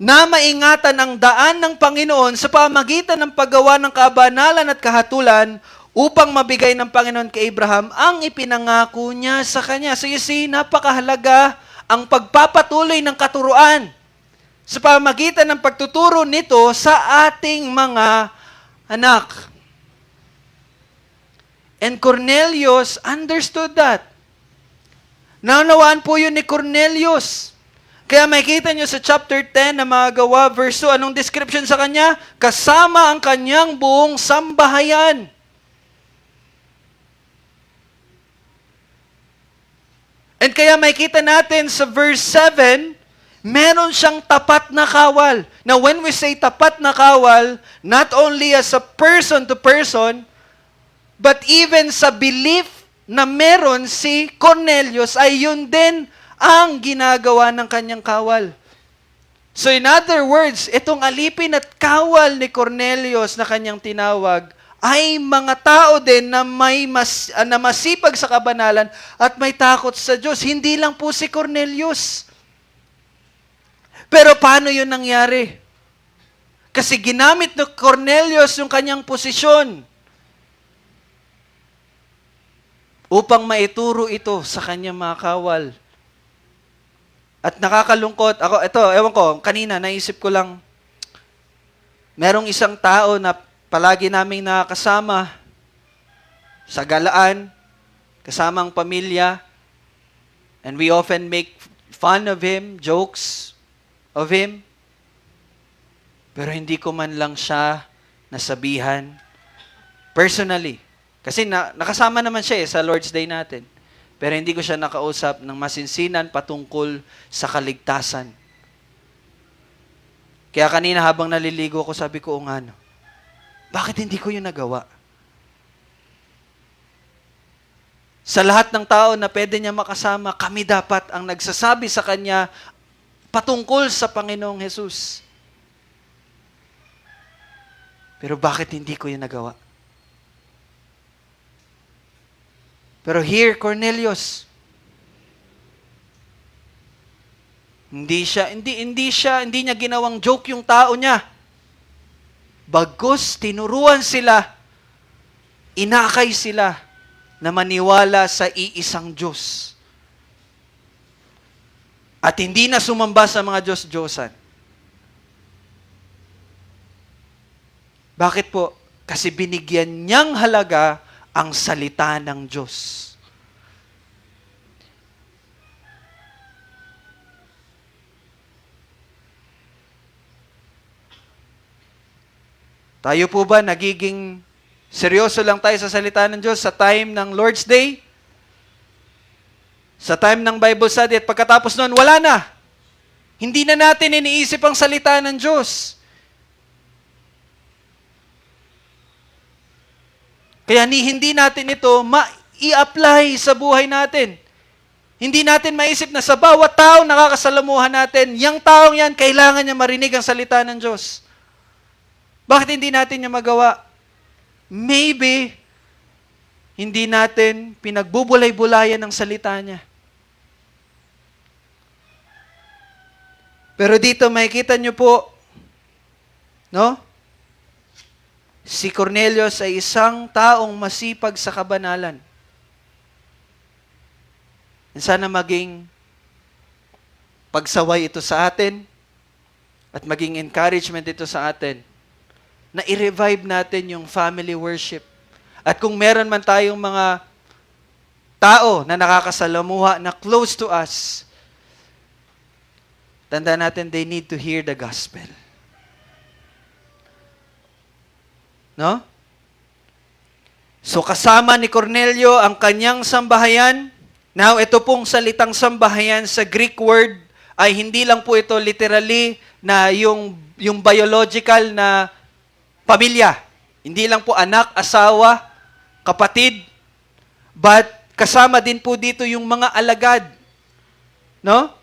Na maingatan ang daan ng Panginoon sa pamagitan ng paggawa ng kabanalan at kahatulan upang mabigay ng Panginoon kay Abraham ang ipinangako niya sa kanya. So you see, napakahalaga ang pagpapatuloy ng katuruan sa pamagitan ng pagtuturo nito sa ating mga anak. And Cornelius understood that. Naunawaan po yun ni Cornelius. Kaya makikita nyo sa chapter 10 na mga Gawa, verse 2, anong description sa kanya? Kasama ang kanyang buong sambahayan. And kaya makikita natin sa verse 7, meron siyang tapat na kawal. Now, when we say tapat na kawal, not only as a person to person, but even sa belief na meron si Cornelius, ay yun din ang ginagawa ng kanyang kawal. So in other words, itong alipin at kawal ni Cornelius na kanyang tinawag ay mga tao din na na masipag sa kabanalan at may takot sa Diyos. Hindi lang po si Cornelius. Pero paano yun nangyari? Kasi ginamit ni Cornelius yung kanyang posisyon upang maituro ito sa kanyang mga kawal. At nakakalungkot, ewan ko, kanina naisip ko lang, merong isang tao na palagi naming nakakasama sa galaan, kasama ang pamilya, and we often make fun of him, jokes of him, pero hindi ko man lang siya nasabihan personally. Kasi nakasama naman siya sa Lord's Day natin. Pero hindi ko siya nakausap ng masinsinan patungkol sa kaligtasan. Kaya kanina habang naliligo ako, sabi ko, ano, bakit hindi ko yun nagawa? Sa lahat ng tao na pwede niya makasama, kami dapat ang nagsasabi sa kanya patungkol sa Panginoong Jesus. Pero bakit hindi ko yun nagawa? Pero here, Cornelius, hindi niya ginawang joke yung tao niya. Bagkus, tinuruan sila, inakay sila na maniwala sa iisang Diyos. At hindi na sumamba sa mga Diyos-Diyosan. Bakit po? Kasi binigyan niyang halaga ang salita ng Diyos. Tayo po ba nagiging seryoso lang tayo sa salita ng Diyos sa time ng Lord's Day? Sa time ng Bible study at pagkatapos nun, wala na. Hindi na natin iniisip ang salita ng Diyos. Kaya hindi natin ito ma-i-apply sa buhay natin. Hindi natin maisip na sa bawat tao nakakasalamuhan natin, yung taong yan, kailangan niya marinig ang salita ng Diyos. Bakit hindi natin niya magawa? Maybe, hindi natin pinagbubulay-bulayan ang salita niya. Pero dito makikita niyo po, no? Si Cornelius ay isang taong masipag sa kabanalan. Sana maging pagsaway ito sa atin at maging encouragement ito sa atin na i-revive natin yung family worship. At kung meron man tayong mga tao na nakakasalamuha na close to us, tanda natin they need to hear the gospel. No? So kasama ni Cornelio ang kanyang sambahayan. Now, ito pong salitang sambahayan sa Greek word ay hindi lang po ito literally na yung biological na pamilya. Hindi lang po anak, asawa, kapatid, but kasama din po dito yung mga alagad. No?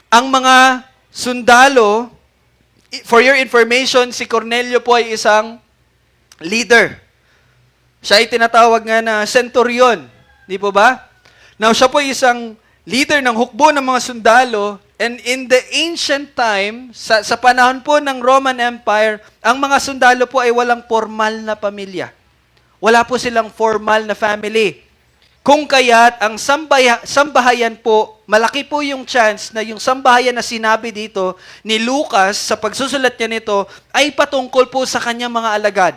Ang mga sundalo, for your information, si Cornelio po ay isang leader. Siya ay tinatawag nga na centurion. Di po ba? Now, siya po ay isang leader ng hukbo ng mga sundalo. And in the ancient time, sa panahon po ng Roman Empire, ang mga sundalo po ay walang formal na pamilya. Wala po silang formal na family. Kung kaya't ang sambahayan po, malaki po yung chance na yung sambahayan na sinabi dito ni Lucas sa pagsusulat niya nito ay patungkol po sa kanyang mga alagad.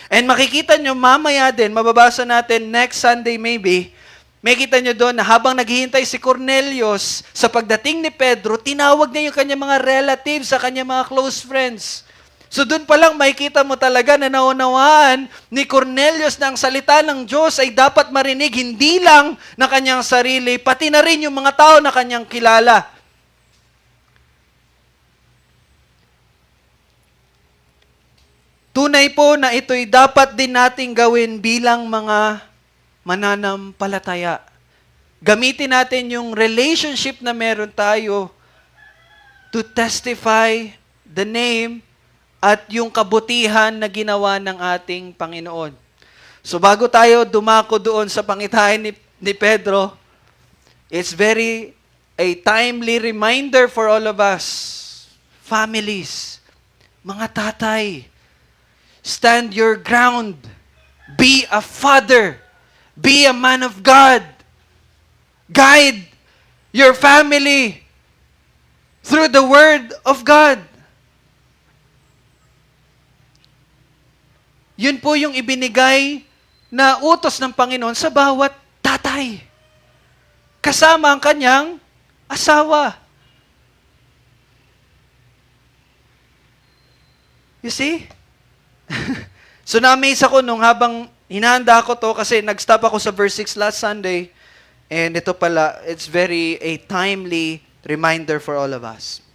And makikita nyo mamaya din, mababasa natin next Sunday maybe, makikita nyo doon na habang naghihintay si Cornelius sa pagdating ni Pedro, tinawag niya yung kanyang mga relatives, sa kanyang mga close friends. So doon pa lang makikita mo talaga na naunawaan ni Cornelius na ang salita ng Diyos ay dapat marinig hindi lang na kanyang sarili, pati na rin yung mga tao na kanyang kilala. Tunay po na ito'y dapat din nating gawin bilang mga mananampalataya. Gamitin natin yung relationship na meron tayo to testify the name at yung kabutihan na ginawa ng ating Panginoon. So bago tayo dumako doon sa pangitain ni Pedro, it's very a timely reminder for all of us, families, mga tatay, stand your ground, be a father, be a man of God, guide your family through the Word of God. Yun po yung ibinigay na utos ng Panginoon sa bawat tatay. Kasama ang kanyang asawa. You see? So na-amaze ako nung habang hinahanda ko to kasi nag-stop ako sa verse 6 last Sunday. And ito pala, it's very a timely reminder for all of us.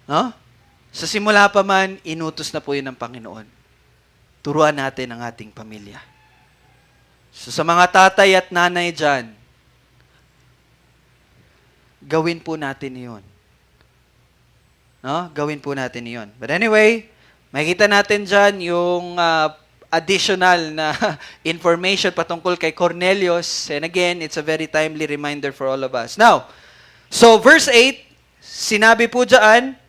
No? Sa simula pa man, inutos na po yun ng Panginoon. Turuan natin ang ating pamilya. So sa mga tatay at nanay dyan, gawin po natin iyon. No? Gawin po natin iyon. But anyway, makikita natin dyan yung additional na information patungkol kay Cornelius. And again, it's a very timely reminder for all of us. Now, so verse 8, sinabi po dyan,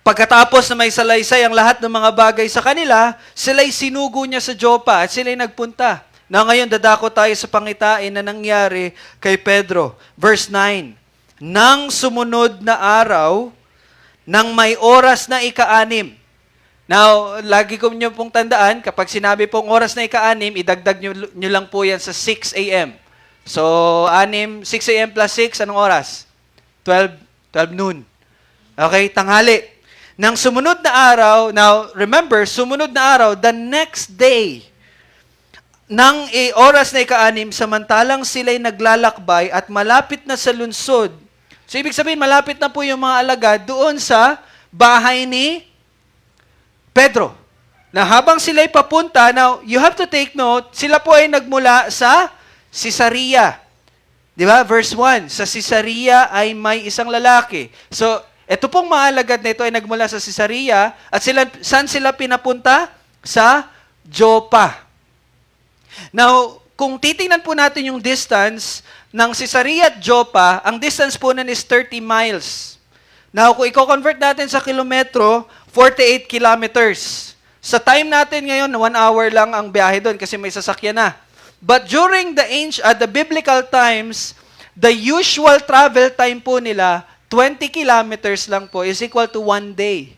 pagkatapos na may salaysay ang lahat ng mga bagay sa kanila, sila'y sinugo niya sa Joppa at sila'y nagpunta. Na ngayon, dadako tayo sa pangitain na nangyari kay Pedro. Verse 9, nang sumunod na araw, nang may oras na ika-6. Now, lagi ko nyo pong tandaan, kapag sinabi pong oras na ika-6, idagdag nyo lang po yan sa 6 a.m. So, 6 a.m. plus 6, anong oras? 12 noon. Okay, tanghali. Nang sumunod na araw, now remember, sumunod na araw, the next day, nang oras na ika-6, samantalang sila'y naglalakbay at malapit na sa lunsod. So, ibig sabihin, malapit na po yung mga alagad doon sa bahay ni Pedro. Na habang sila'y papunta, now, you have to take note, sila po ay nagmula sa Caesarea. Di ba? Verse 1, sa Caesarea ay may isang lalaki. So, ito pong mga alagad na ito ay nagmula sa Caesarea at saan sila pinapunta? Sa Joppa. Now, kung titingnan po natin yung distance ng Caesarea at Joppa, ang distance po nun is 30 miles. Now, kung i-convert natin sa kilometro, 48 kilometers. Sa time natin ngayon, 1 hour lang ang biyahe doon kasi may sasakyan na. But during the biblical times, the usual travel time po nila, 20 kilometers lang po is equal to 1 day.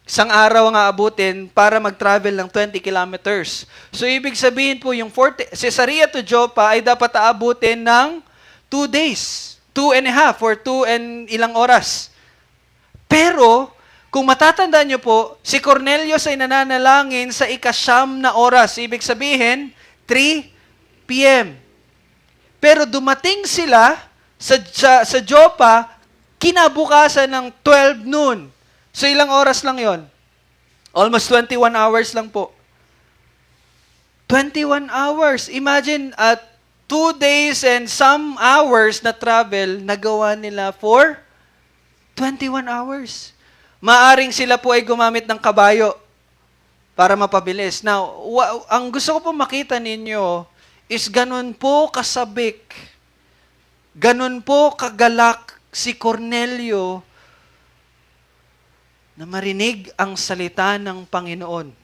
Isang araw ang aabutin para mag-travel ng 20 kilometers. So, ibig sabihin po, yung Caesarea to Joppa ay dapat aabutin ng 2 days. 2.5 or 2 and ilang oras. Pero, kung matatandaan nyo po, si Cornelius ay nananalangin sa ika-9 na oras. Ibig sabihin, 3 p.m. Pero dumating sila sa Joppa, kinabukasan ng 12 noon. So, ilang oras lang yon? Almost 21 hours lang po. 21 hours. Imagine, at 2 days and some hours na travel, nagawa nila for 21 hours. Maaring sila po ay gumamit ng kabayo para mapabilis. Now, ang gusto ko po makita ninyo is ganun po kasabik, ganun po kagalak si Cornelio na marinig ang salita ng Panginoon.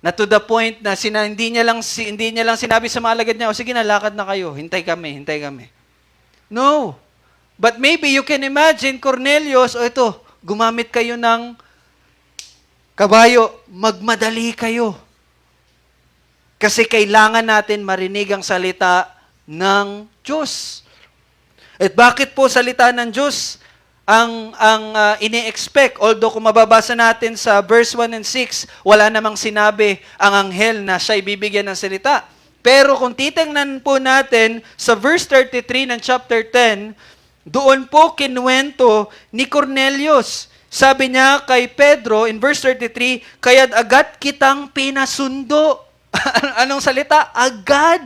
Na to the point na hindi niya lang sinabi sa mga alagad niya, o sige na, lakad na kayo, hintay kami. No. But maybe you can imagine, Cornelius, ito, gumamit kayo ng kabayo, magmadali kayo. Kasi kailangan natin marinig ang salita ng Diyos. At bakit po salita ng Diyos ang ini-expect? Although kung mababasa natin sa verse 1 and 6, wala namang sinabi ang anghel na siya ibibigyan ng salita. Pero kung titingnan po natin sa verse 33 ng chapter 10, doon po kinuwento ni Cornelius. Sabi niya kay Pedro in verse 33, kaya't agad kitang pinasundo. Anong salita? Agad.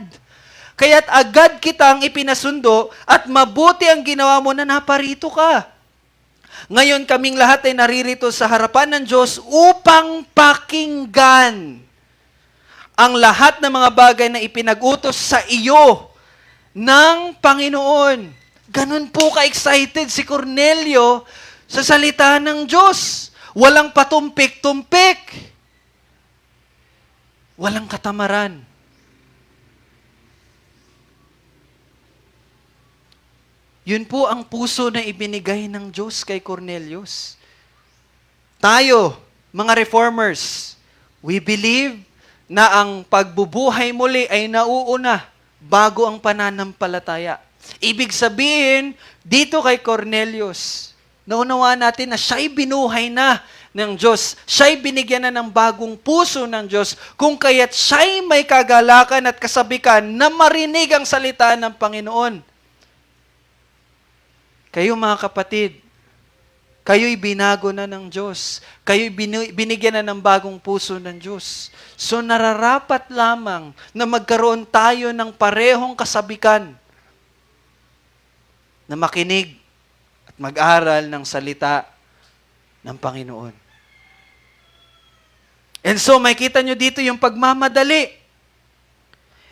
Kaya't agad kitang ipinasundo at mabuti ang ginawa mo na naparito ka. Ngayon kaming lahat ay naririto sa harapan ng Diyos upang pakinggan ang lahat ng mga bagay na ipinag-utos sa iyo ng Panginoon. Ganun po ka-excited si Cornelio sa salita ng Diyos. Walang patumpik-tumpik. Walang katamaran. Yun po ang puso na ibinigay ng Diyos kay Cornelius. Tayo, mga reformers, we believe na ang pagbubuhay muli ay nauuna bago ang pananampalataya. Ibig sabihin, dito kay Cornelius, naunawaan natin na siya'y binuhay na ng Diyos. Siya'y binigyan na ng bagong puso ng Diyos, kung kaya't siya'y may kagalakan at kasabikan na marinig ang salita ng Panginoon. Kayo mga kapatid, kayo'y binago na ng Diyos. Kayo'y binigyan na ng bagong puso ng Diyos. So nararapat lamang na magkaroon tayo ng parehong kasabikan na makinig at mag-aral ng salita ng Panginoon. And so, makita nyo dito yung pagmamadali.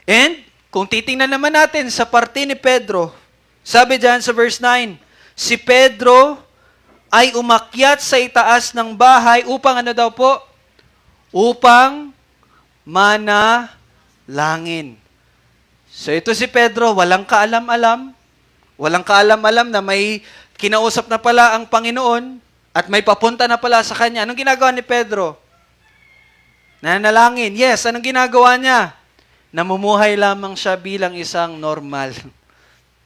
And, kung titingnan naman natin sa parte ni Pedro, sabi dyan sa verse 9, si Pedro ay umakyat sa itaas ng bahay upang ano daw po? Upang manalangin. So, ito si Pedro, walang kaalam-alam. Walang kaalam-alam na may kinausap na pala ang Panginoon at may papunta na pala sa kanya. Anong ginagawa ni Pedro? Nanalangin. Yes, anong ginagawa niya? Namumuhay lamang siya bilang isang normal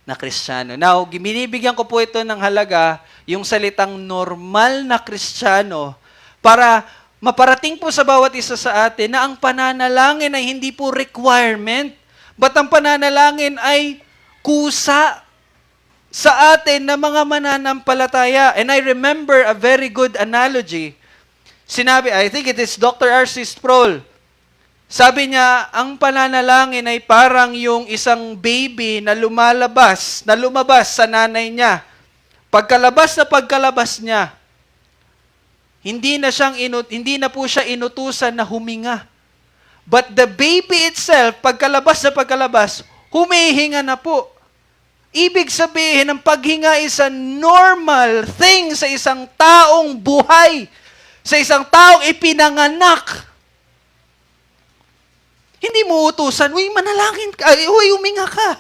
na Kristiyano. Now, binibigyan ko po ito ng halaga, yung salitang normal na Kristiyano, para maparating po sa bawat isa sa atin na ang pananalangin ay hindi po requirement, but ang pananalangin ay kusa sa atin na mga mananampalataya. And I remember a very good analogy. Sinabi, I think it is Dr. R.C. Sproul. Sabi niya, ang pananalangin ay parang yung isang baby na lumabas sa nanay niya. Pagkalabas niya, hindi na po siya inutusan na huminga. But the baby itself, pagkalabas, humihinga na po. Ibig sabihin, ang paghinga is a normal thing sa isang taong buhay, sa isang taong ipinanganak. Hindi mo utusan, uy, manalangin ka, uy, huminga ka.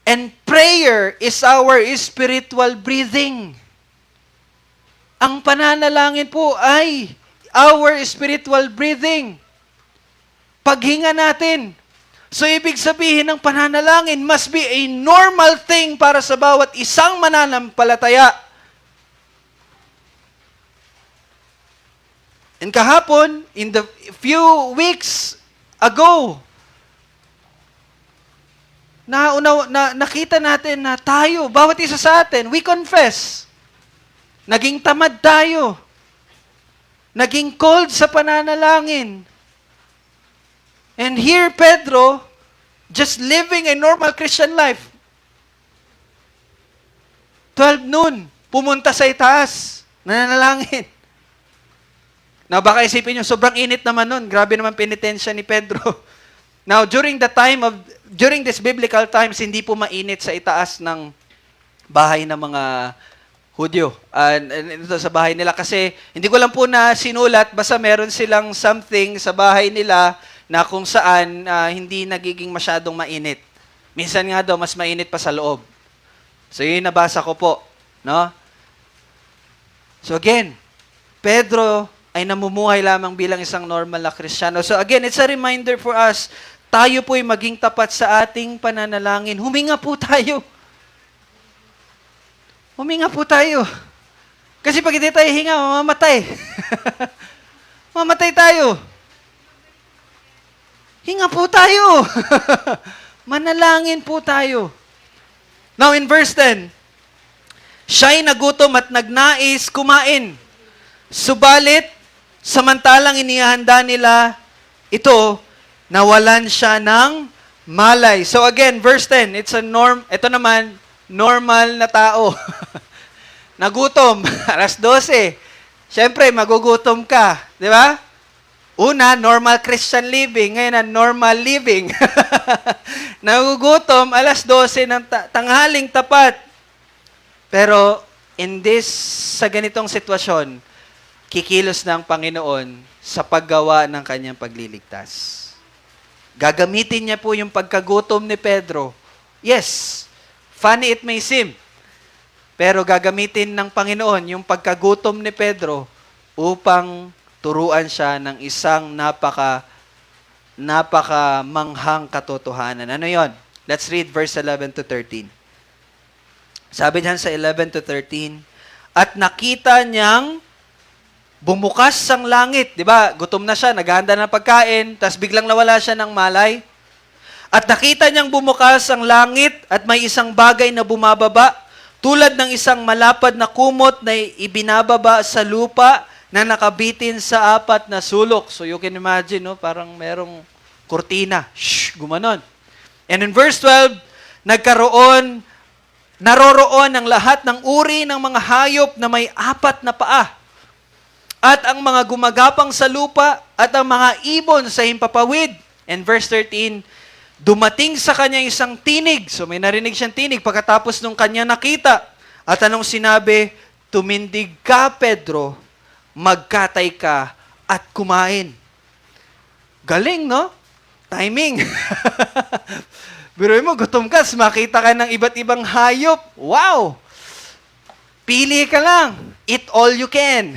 And prayer is our spiritual breathing. Ang pananalangin po ay our spiritual breathing. Paghinga natin. So, ibig sabihin ng pananalangin must be a normal thing para sa bawat isang mananampalataya. And kahapon, in the few weeks ago, nakita natin na tayo, bawat isa sa atin, we confess. Naging tamad tayo. naging cold sa pananalangin. And here, Pedro, just living a normal Christian life. 12 noon, pumunta sa itaas, nananalangin. Now, baka isipin nyo, sobrang init naman nun. Grabe naman penitensya ni Pedro. Now, during this biblical times, hindi po mainit sa itaas ng bahay ng mga Hudyo. Ito sa bahay nila. Kasi, hindi ko lang po na sinulat, basta meron silang something sa bahay nila na kung saan hindi nagiging masyadong mainit. Minsan nga daw, mas mainit pa sa loob. So, yun nabasa ko po. No? So, again, Pedro ay namumuhay lamang bilang isang normal na Kristiyano. So, again, it's a reminder for us, tayo po'y maging tapat sa ating pananalangin. Huminga po tayo. Huminga po tayo. Kasi pag hindi tayo hinga, mamamatay. Mamatay tayo. Hinga po tayo. Manalangin po tayo. Now, in verse 10, siya'y nagutom at nagnais kumain. Subalit, samantalang inihanda nila ito, nawalan siya ng malay. So again, verse 10, ito naman, normal na tao. Nagutom, alas 12. Siyempre, magugutom ka. Di ba? Una, normal Christian living. Ngayon, normal living. Nagugutom, alas 12 ng tanghaling tapat. Pero, sa ganitong sitwasyon, kikilos ng Panginoon sa paggawa ng kanyang pagliligtas. Gagamitin niya po yung pagkagutom ni Pedro. Yes, funny it may seem. Pero gagamitin ng Panginoon yung pagkagutom ni Pedro upang turuan siya ng isang manghang katotohanan. Ano yon? Let's read verse 11 to 13. Sabi diyan sa 11 to 13, at nakita niyang bumukas ang langit. Di ba? Gutom na siya, naghahanda ng pagkain, tapos biglang nawala siya ng malay. At nakita niyang bumukas ang langit at may isang bagay na bumababa, tulad ng isang malapad na kumot na ibinababa sa lupa na nakabitin sa 4 na sulok. So you can imagine, no? Parang merong kurtina. Gumanon. And in verse 12, naroroon ang lahat ng uri ng mga hayop na may 4 na paa. At ang mga gumagapang sa lupa at ang mga ibon sa himpapawid. And verse 13, dumating sa kanya isang tinig. So may narinig siyang tinig pagkatapos nung kanya nakita. At anong sinabi? Tumindig ka, Pedro, magkatay ka at kumain. Galing, no? Timing. Biruin mo, gutom ka, makita ka ng iba't ibang hayop. Wow! Pili ka lang. Eat all you can.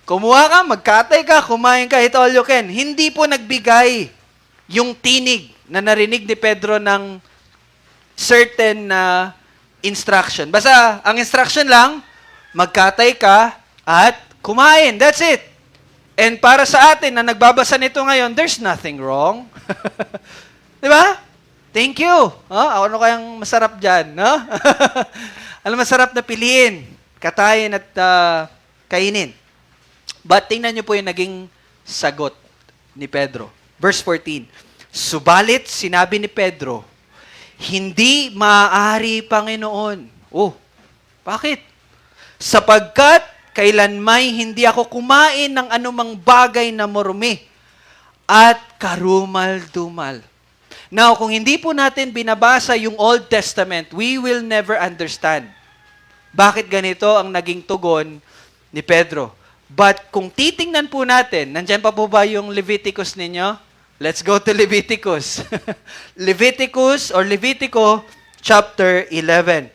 Kumuha ka, magkatay ka, kumain ka, eat all you can. Hindi po nagbigay yung tinig na narinig ni Pedro ng certain instruction. Basta, ang instruction lang, magkatay ka at kumain. That's it. And para sa atin na nagbabasa nito ngayon, there's nothing wrong. Di ba? Thank you. Ano kayang masarap dyan? No? Ano masarap na piliin? Katayin at kainin. But tingnan nyo po yung naging sagot ni Pedro. Verse 14. Subalit, sinabi ni Pedro, hindi maaari, Panginoon. Oh, bakit? Sapagkat kailanmay hindi ako kumain ng anumang bagay na marumi at karumal-dumal. Now, kung hindi po natin binabasa yung Old Testament, we will never understand bakit ganito ang naging tugon ni Pedro. But kung titingnan po natin, nandiyan pa po ba yung Leviticus ninyo? Let's go to Leviticus. Levitico chapter 11.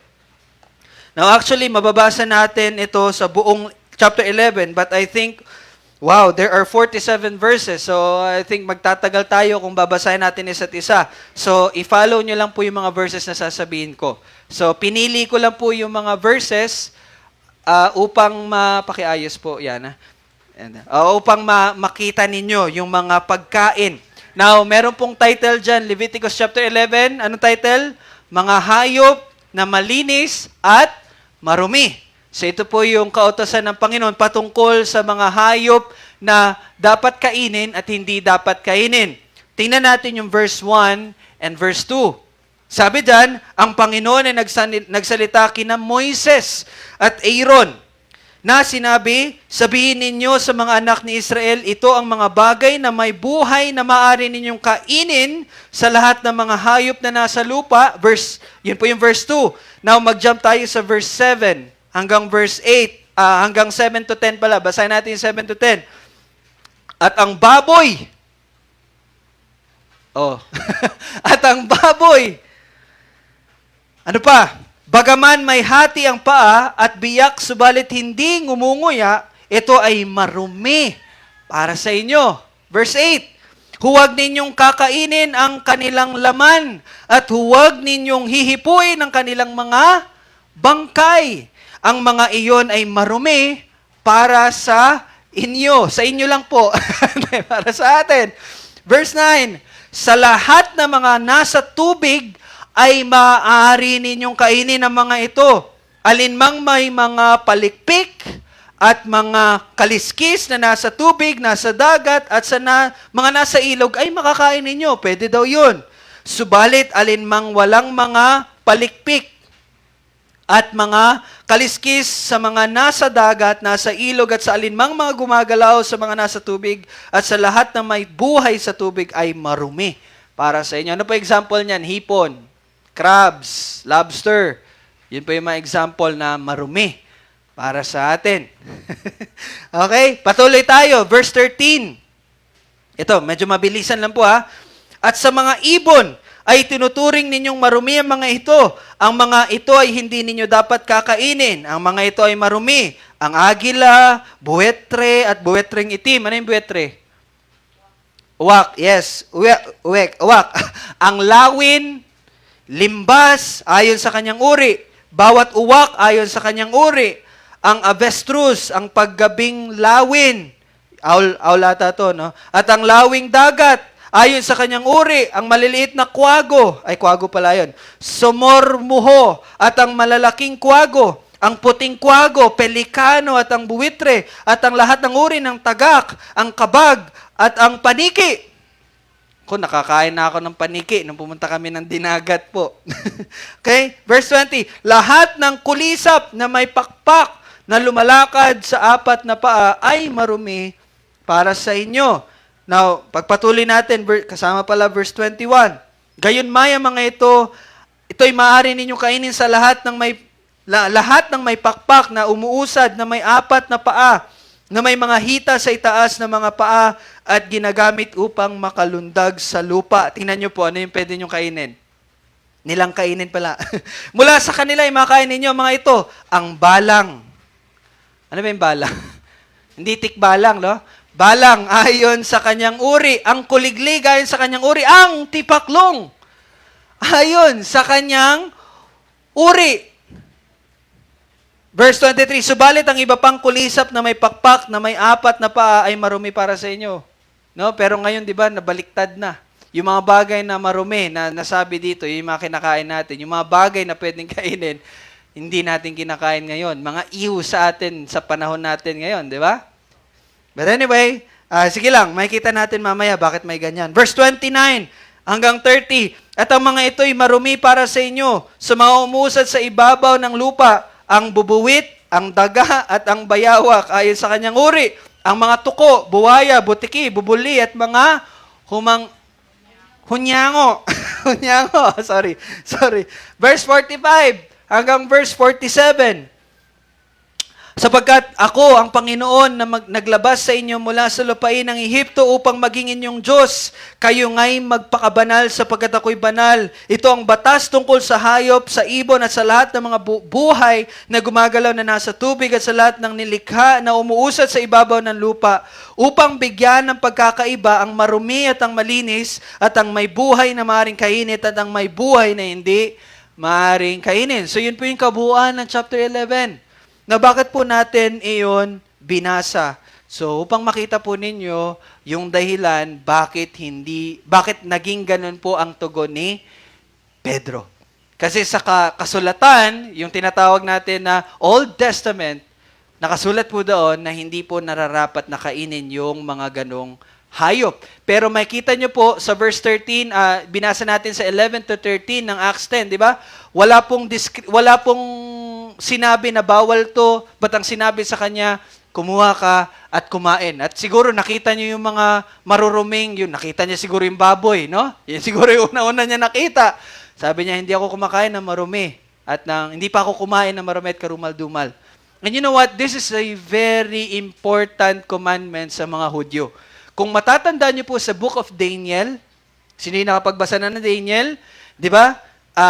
Now actually, mababasa natin ito sa buong chapter 11, but I think, wow, there are 47 verses. So I think magtatagal tayo kung babasahin natin isa't isa. So i-follow nyo lang po yung mga verses na sasabihin ko. So pinili ko lang po yung mga verses upang mapakiayos po yan. Upang makita ninyo yung mga pagkain. Now, meron pong title dyan, Leviticus chapter 11. Anong title? Mga hayop na malinis at marumi. So ito po yung kautosan ng Panginoon patungkol sa mga hayop na dapat kainin at hindi dapat kainin. Tingnan natin yung verse 1 and verse 2. Sabi dyan, ang Panginoon ay nagsalita kina Moises at Aaron na sinabi, sabihin ninyo sa mga anak ni Israel, ito ang mga bagay na may buhay na maaari ninyong kainin sa lahat ng mga hayop na nasa lupa. Yun po yung verse 2. Now mag-jump tayo sa verse 7 hanggang verse 8, hanggang 7 to 10 pala. Basahin natin yung 7 to 10. At ang baboy, at ang baboy, ano pa? Bagaman may hati ang paa at biyak subalit hindi ngumunguya, ito ay marumi para sa inyo. Verse 8, huwag ninyong kakainin ang kanilang laman at huwag ninyong hihipuin ang kanilang mga bangkay. Ang mga iyon ay marumi para sa inyo. Sa inyo lang po. Para sa atin. Verse 9, sa lahat ng mga nasa tubig ay maaari ninyong kainin ang mga ito. Alinmang may mga palikpik at mga kaliskis na nasa tubig, nasa dagat, at sa mga nasa ilog ay makakain ninyo. Pwede daw yun. Subalit, alinmang walang mga palikpik at mga kaliskis sa mga nasa dagat, nasa ilog, at sa alinmang mga gumagalaw sa mga nasa tubig, at sa lahat na may buhay sa tubig ay marumi para sa inyo. Ano po example niyan? Hipon, crabs, lobster. Yun po yung mga example na marumi para sa atin. Okay, patuloy tayo. Verse 13. Ito, medyo mabilisan lang po ha. At sa mga ibon ay tinuturing ninyong marumi ang mga ito. Ang mga ito ay hindi ninyo dapat kakainin. Ang mga ito ay marumi. Ang agila, buwetre, at buwetreng itim. Ano yung buwetre? Uwak, yes. Uwak. Ang lawin, limbas, ayon sa kanyang uri. Bawat uwak, ayon sa kanyang uri. Ang avestrus, ang paggabing lawin. Aulata to, no? At ang lawing dagat, ayon sa kanyang uri. Ang maliliit na kwago, kwago pala yun. Somormuho, at ang malalaking kwago. Ang puting kwago, pelikano, at ang buwitre. At ang lahat ng uri ng tagak, ang kabag, at ang paniki. Kung nakakain na ako ng paniki nung pumunta kami ng dinagat po. Okay? Verse 20. Lahat ng kulisap na may pakpak na lumalakad sa apat na paa ay marumi para sa inyo. Now, pagpatuloy natin, kasama pala verse 21. Gayon maya mga ito'y maaari ninyong kainin sa lahat ng may pakpak na umuusad na may apat na paa, na may mga hita sa itaas na mga paa at ginagamit upang makalundag sa lupa. Tingnan nyo po, ano yung pwede nyo kainin? Nilang kainin pala. Mula sa kanila ay makain ninyo mga ito, ang balang. Ano ba yung balang? Hindi tikbalang, no? Balang ayon sa kanyang uri, ang kuliglig ayon sa kanyang uri, ang tipaklong ayon sa kanyang uri. Verse 23, subalit ang iba pang kulisap na may pakpak na may apat na paa ay marumi para sa inyo. No? Pero ngayon, di ba, nabaliktad na. Yung mga bagay na marumi na nasabi dito, yung mga kinakain natin, yung mga bagay na pwedeng kainin, hindi natin kinakain ngayon. Mga iho sa atin sa panahon natin ngayon, di ba? But anyway, sige lang, makikita natin mamaya bakit may ganyan. Verse 29 hanggang 30, at ang mga ito'y marumi para sa inyo, sa mga umusad sa ibabaw ng lupa, ang bubuwit, ang daga, at ang bayawak ayon sa kanyang uri, ang mga tuko, buwaya, butiki, bubuli, at mga hunyango. Hunyango, sorry. Verse 45 hanggang verse 47. Sapagkat ako, ang Panginoon, na naglabas sa inyo mula sa lupain ng Ehipto upang maging inyong Diyos, kayo nga'y magpakabanal sapagkat ako'y banal. Ito ang batas tungkol sa hayop, sa ibon, at sa lahat ng mga buhay na gumagalaw na nasa tubig, at sa lahat ng nilikha na umuusad sa ibabaw ng lupa, upang bigyan ng pagkakaiba ang marumi at ang malinis, at ang may buhay na maaaring kainin, at ang may buhay na hindi maaaring kainin. So yun po yung kabuuan ng chapter 11. Na bakit po natin iyon binasa? So, upang makita po ninyo yung dahilan bakit naging ganun po ang tugon ni Pedro. Kasi sa kasulatan, yung tinatawag natin na Old Testament, nakasulat po doon na hindi po nararapat na kainin yung mga ganong hayop. Pero makita nyo po sa verse 13, binasa natin sa 11 to 13 ng Acts 10, di ba? Wala pong sinabi na bawal to, but ang sinabi sa kanya, kumuha ka at kumain. At siguro nakita nyo yung mga maruruming, yun, nakita niya siguro yung baboy, no? Yan siguro yung una-una niya nakita. Sabi niya, hindi ako kumakain ng marumi. At hindi pa ako kumain ng marumi at karumal-dumal. And you know what? This is a very important commandment sa mga Hudyo. Kung matatandaan niyo po sa Book of Daniel, sino yung nakapagbasa na ng Daniel? Di ba?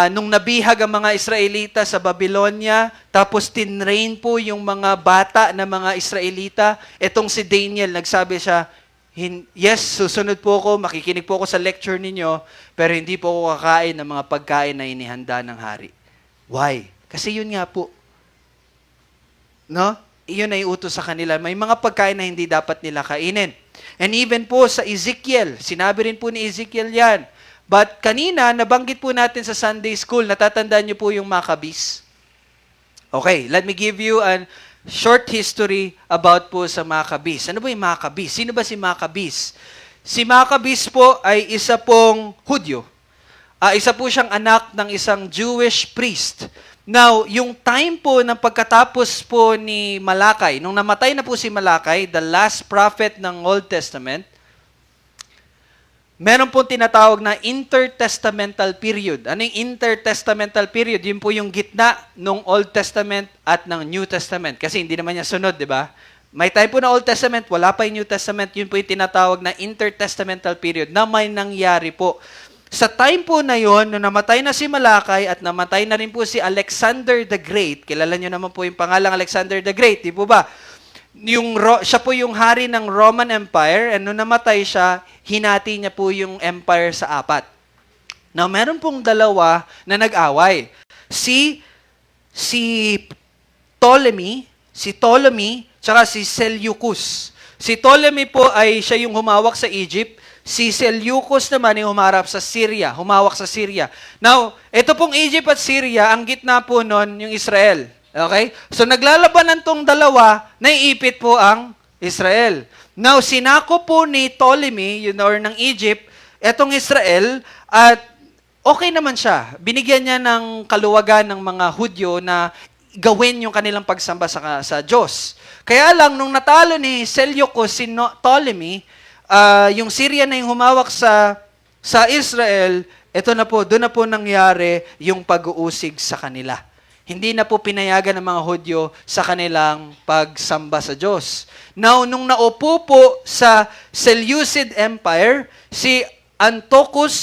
Nung nabihag ang mga Israelita sa Babylonia, tapos tinrain po yung mga bata na mga Israelita, etong si Daniel, nagsabi siya, yes, susunod po ako, makikinig po ako sa lecture ninyo, pero hindi po ako kakain ng mga pagkain na inihanda ng hari. Why? Kasi yun nga po, no? Iyon ay utos sa kanila. May mga pagkain na hindi dapat nila kainin. And even po sa Ezekiel, sinabi rin po ni Ezekiel yan. But kanina, nabanggit po natin sa Sunday School, natatandaan niyo po yung Maccabees. Okay, let me give you a short history about po sa Maccabees. Ano ba yung Maccabees? Sino ba si Maccabees? Si Maccabees po ay isa pong Hudyo. Isa po siyang anak ng isang Jewish priest. Now, yung time po ng pagkatapos po ni Malakay, nung namatay na po si Malakay, the last prophet ng Old Testament, meron po tinatawag na intertestamental period. Ano yung intertestamental period? Yun po yung gitna ng Old Testament at ng New Testament. Kasi hindi naman niya sunod, di ba? May time po na Old Testament, wala pa yung New Testament. Yun po yung tinatawag na intertestamental period na may nangyari po. Sa time po na yon, nung namatay na si Malakay at namatay na rin po si Alexander the Great, kilala nyo naman po yung pangalang Alexander the Great, di po ba? Siya po yung hari ng Roman Empire, and nung namatay siya, hinati niya po yung empire sa apat. Now, meron pong dalawa na nag-away. Si Ptolemy, tsaka si Seleucus. Si Ptolemy po ay siya yung humawak sa Egypt. Si Seleucus naman ay humawak sa Syria. Now, ito pong Egypt at Syria, ang gitna po nun yung Israel. Okay? So, naglalabanan tong dalawa, naiipit po ang Israel. Now, sinako po ni Ptolemy, or ng Egypt, etong Israel, at okay naman siya. Binigyan niya ng kaluwagan ng mga Hudyo na gawin yung kanilang pagsamba sa Diyos. Kaya lang, nung natalo ni Seleucus si Ptolemy, yung Syria na yung humawak sa Israel, doon na po nangyari yung pag-uusig sa kanila. Hindi na po pinayagan ng mga Hudyo sa kanilang pagsamba sa Diyos. Now, nung naupo po sa Seleucid Empire, si Antiochus,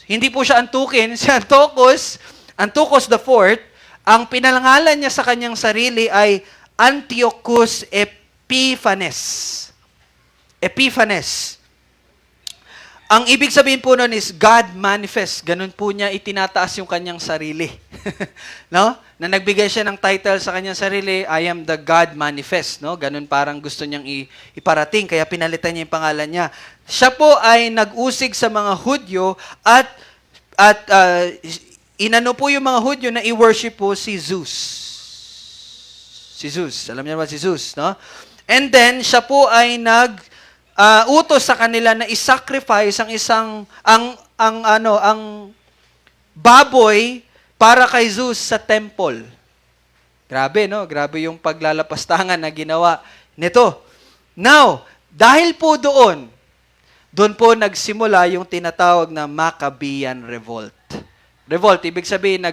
hindi po siya Antukin, si Antiochus IV, ang pinalangalan niya sa kanyang sarili ay Antiochus Epiphanes. Ang ibig sabihin po nun is God manifest. Ganun po niya itinataas yung kanyang sarili. No? Na nagbigay siya ng title sa kanyang sarili, I am the God manifest. No? Ganun parang gusto niyang iparating, kaya pinalitan niya yung pangalan niya. Siya po ay nag-usig sa mga Hudyo at inano po yung mga Hudyo na i-worship po si Zeus. Si Zeus. Alam niyo ba si Zeus, no? And then, siya po ay utos sa kanila na i-sacrifice ang baboy para kay Zeus sa temple. Grabe, no? Grabe yung paglalapastangan na ginawa nito. Now, dahil po doon po nagsimula yung tinatawag na Maccabean Revolt. Revolt, ibig sabihin,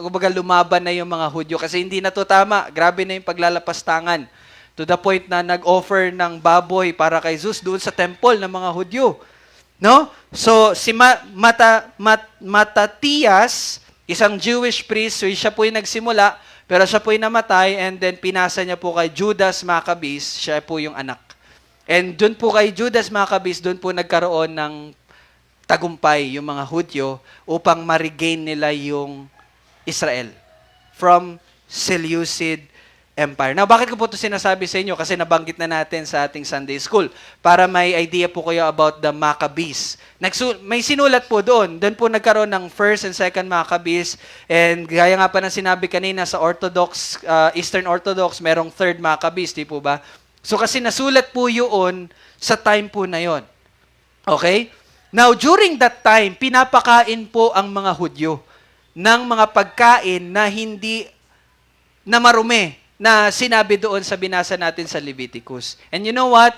kumbaga lumaban na yung mga Hudyo kasi hindi na to tama. Grabe na yung paglalapastangan. To the point na nag-offer ng baboy para kay Zeus doon sa temple ng mga Hudyo. No? So, si Mattathias, isang Jewish priest, so siya po yung nagsimula, pero siya po yung namatay, and then pinasa niya po kay Judas Maccabees, siya po yung anak. And doon po kay Judas Maccabees, doon po nagkaroon ng tagumpay yung mga Hudyo upang ma-regain nila yung Israel from Seleucid Empire. Now, bakit ko po ito sinasabi sa inyo? Kasi nabanggit na natin sa ating Sunday School para may idea po kayo about the Maccabees. May sinulat po doon. Doon po nagkaroon ng first and second Maccabees. And gaya nga pa ng sinabi kanina sa Orthodox, Eastern Orthodox, merong third Maccabees, di po ba? So kasi nasulat po yun sa time po na yon. Okay? Now, during that time, pinapakain po ang mga Hudyo ng mga pagkain na hindi na marumi na sinabi doon sa binasa natin sa Leviticus. And you know what?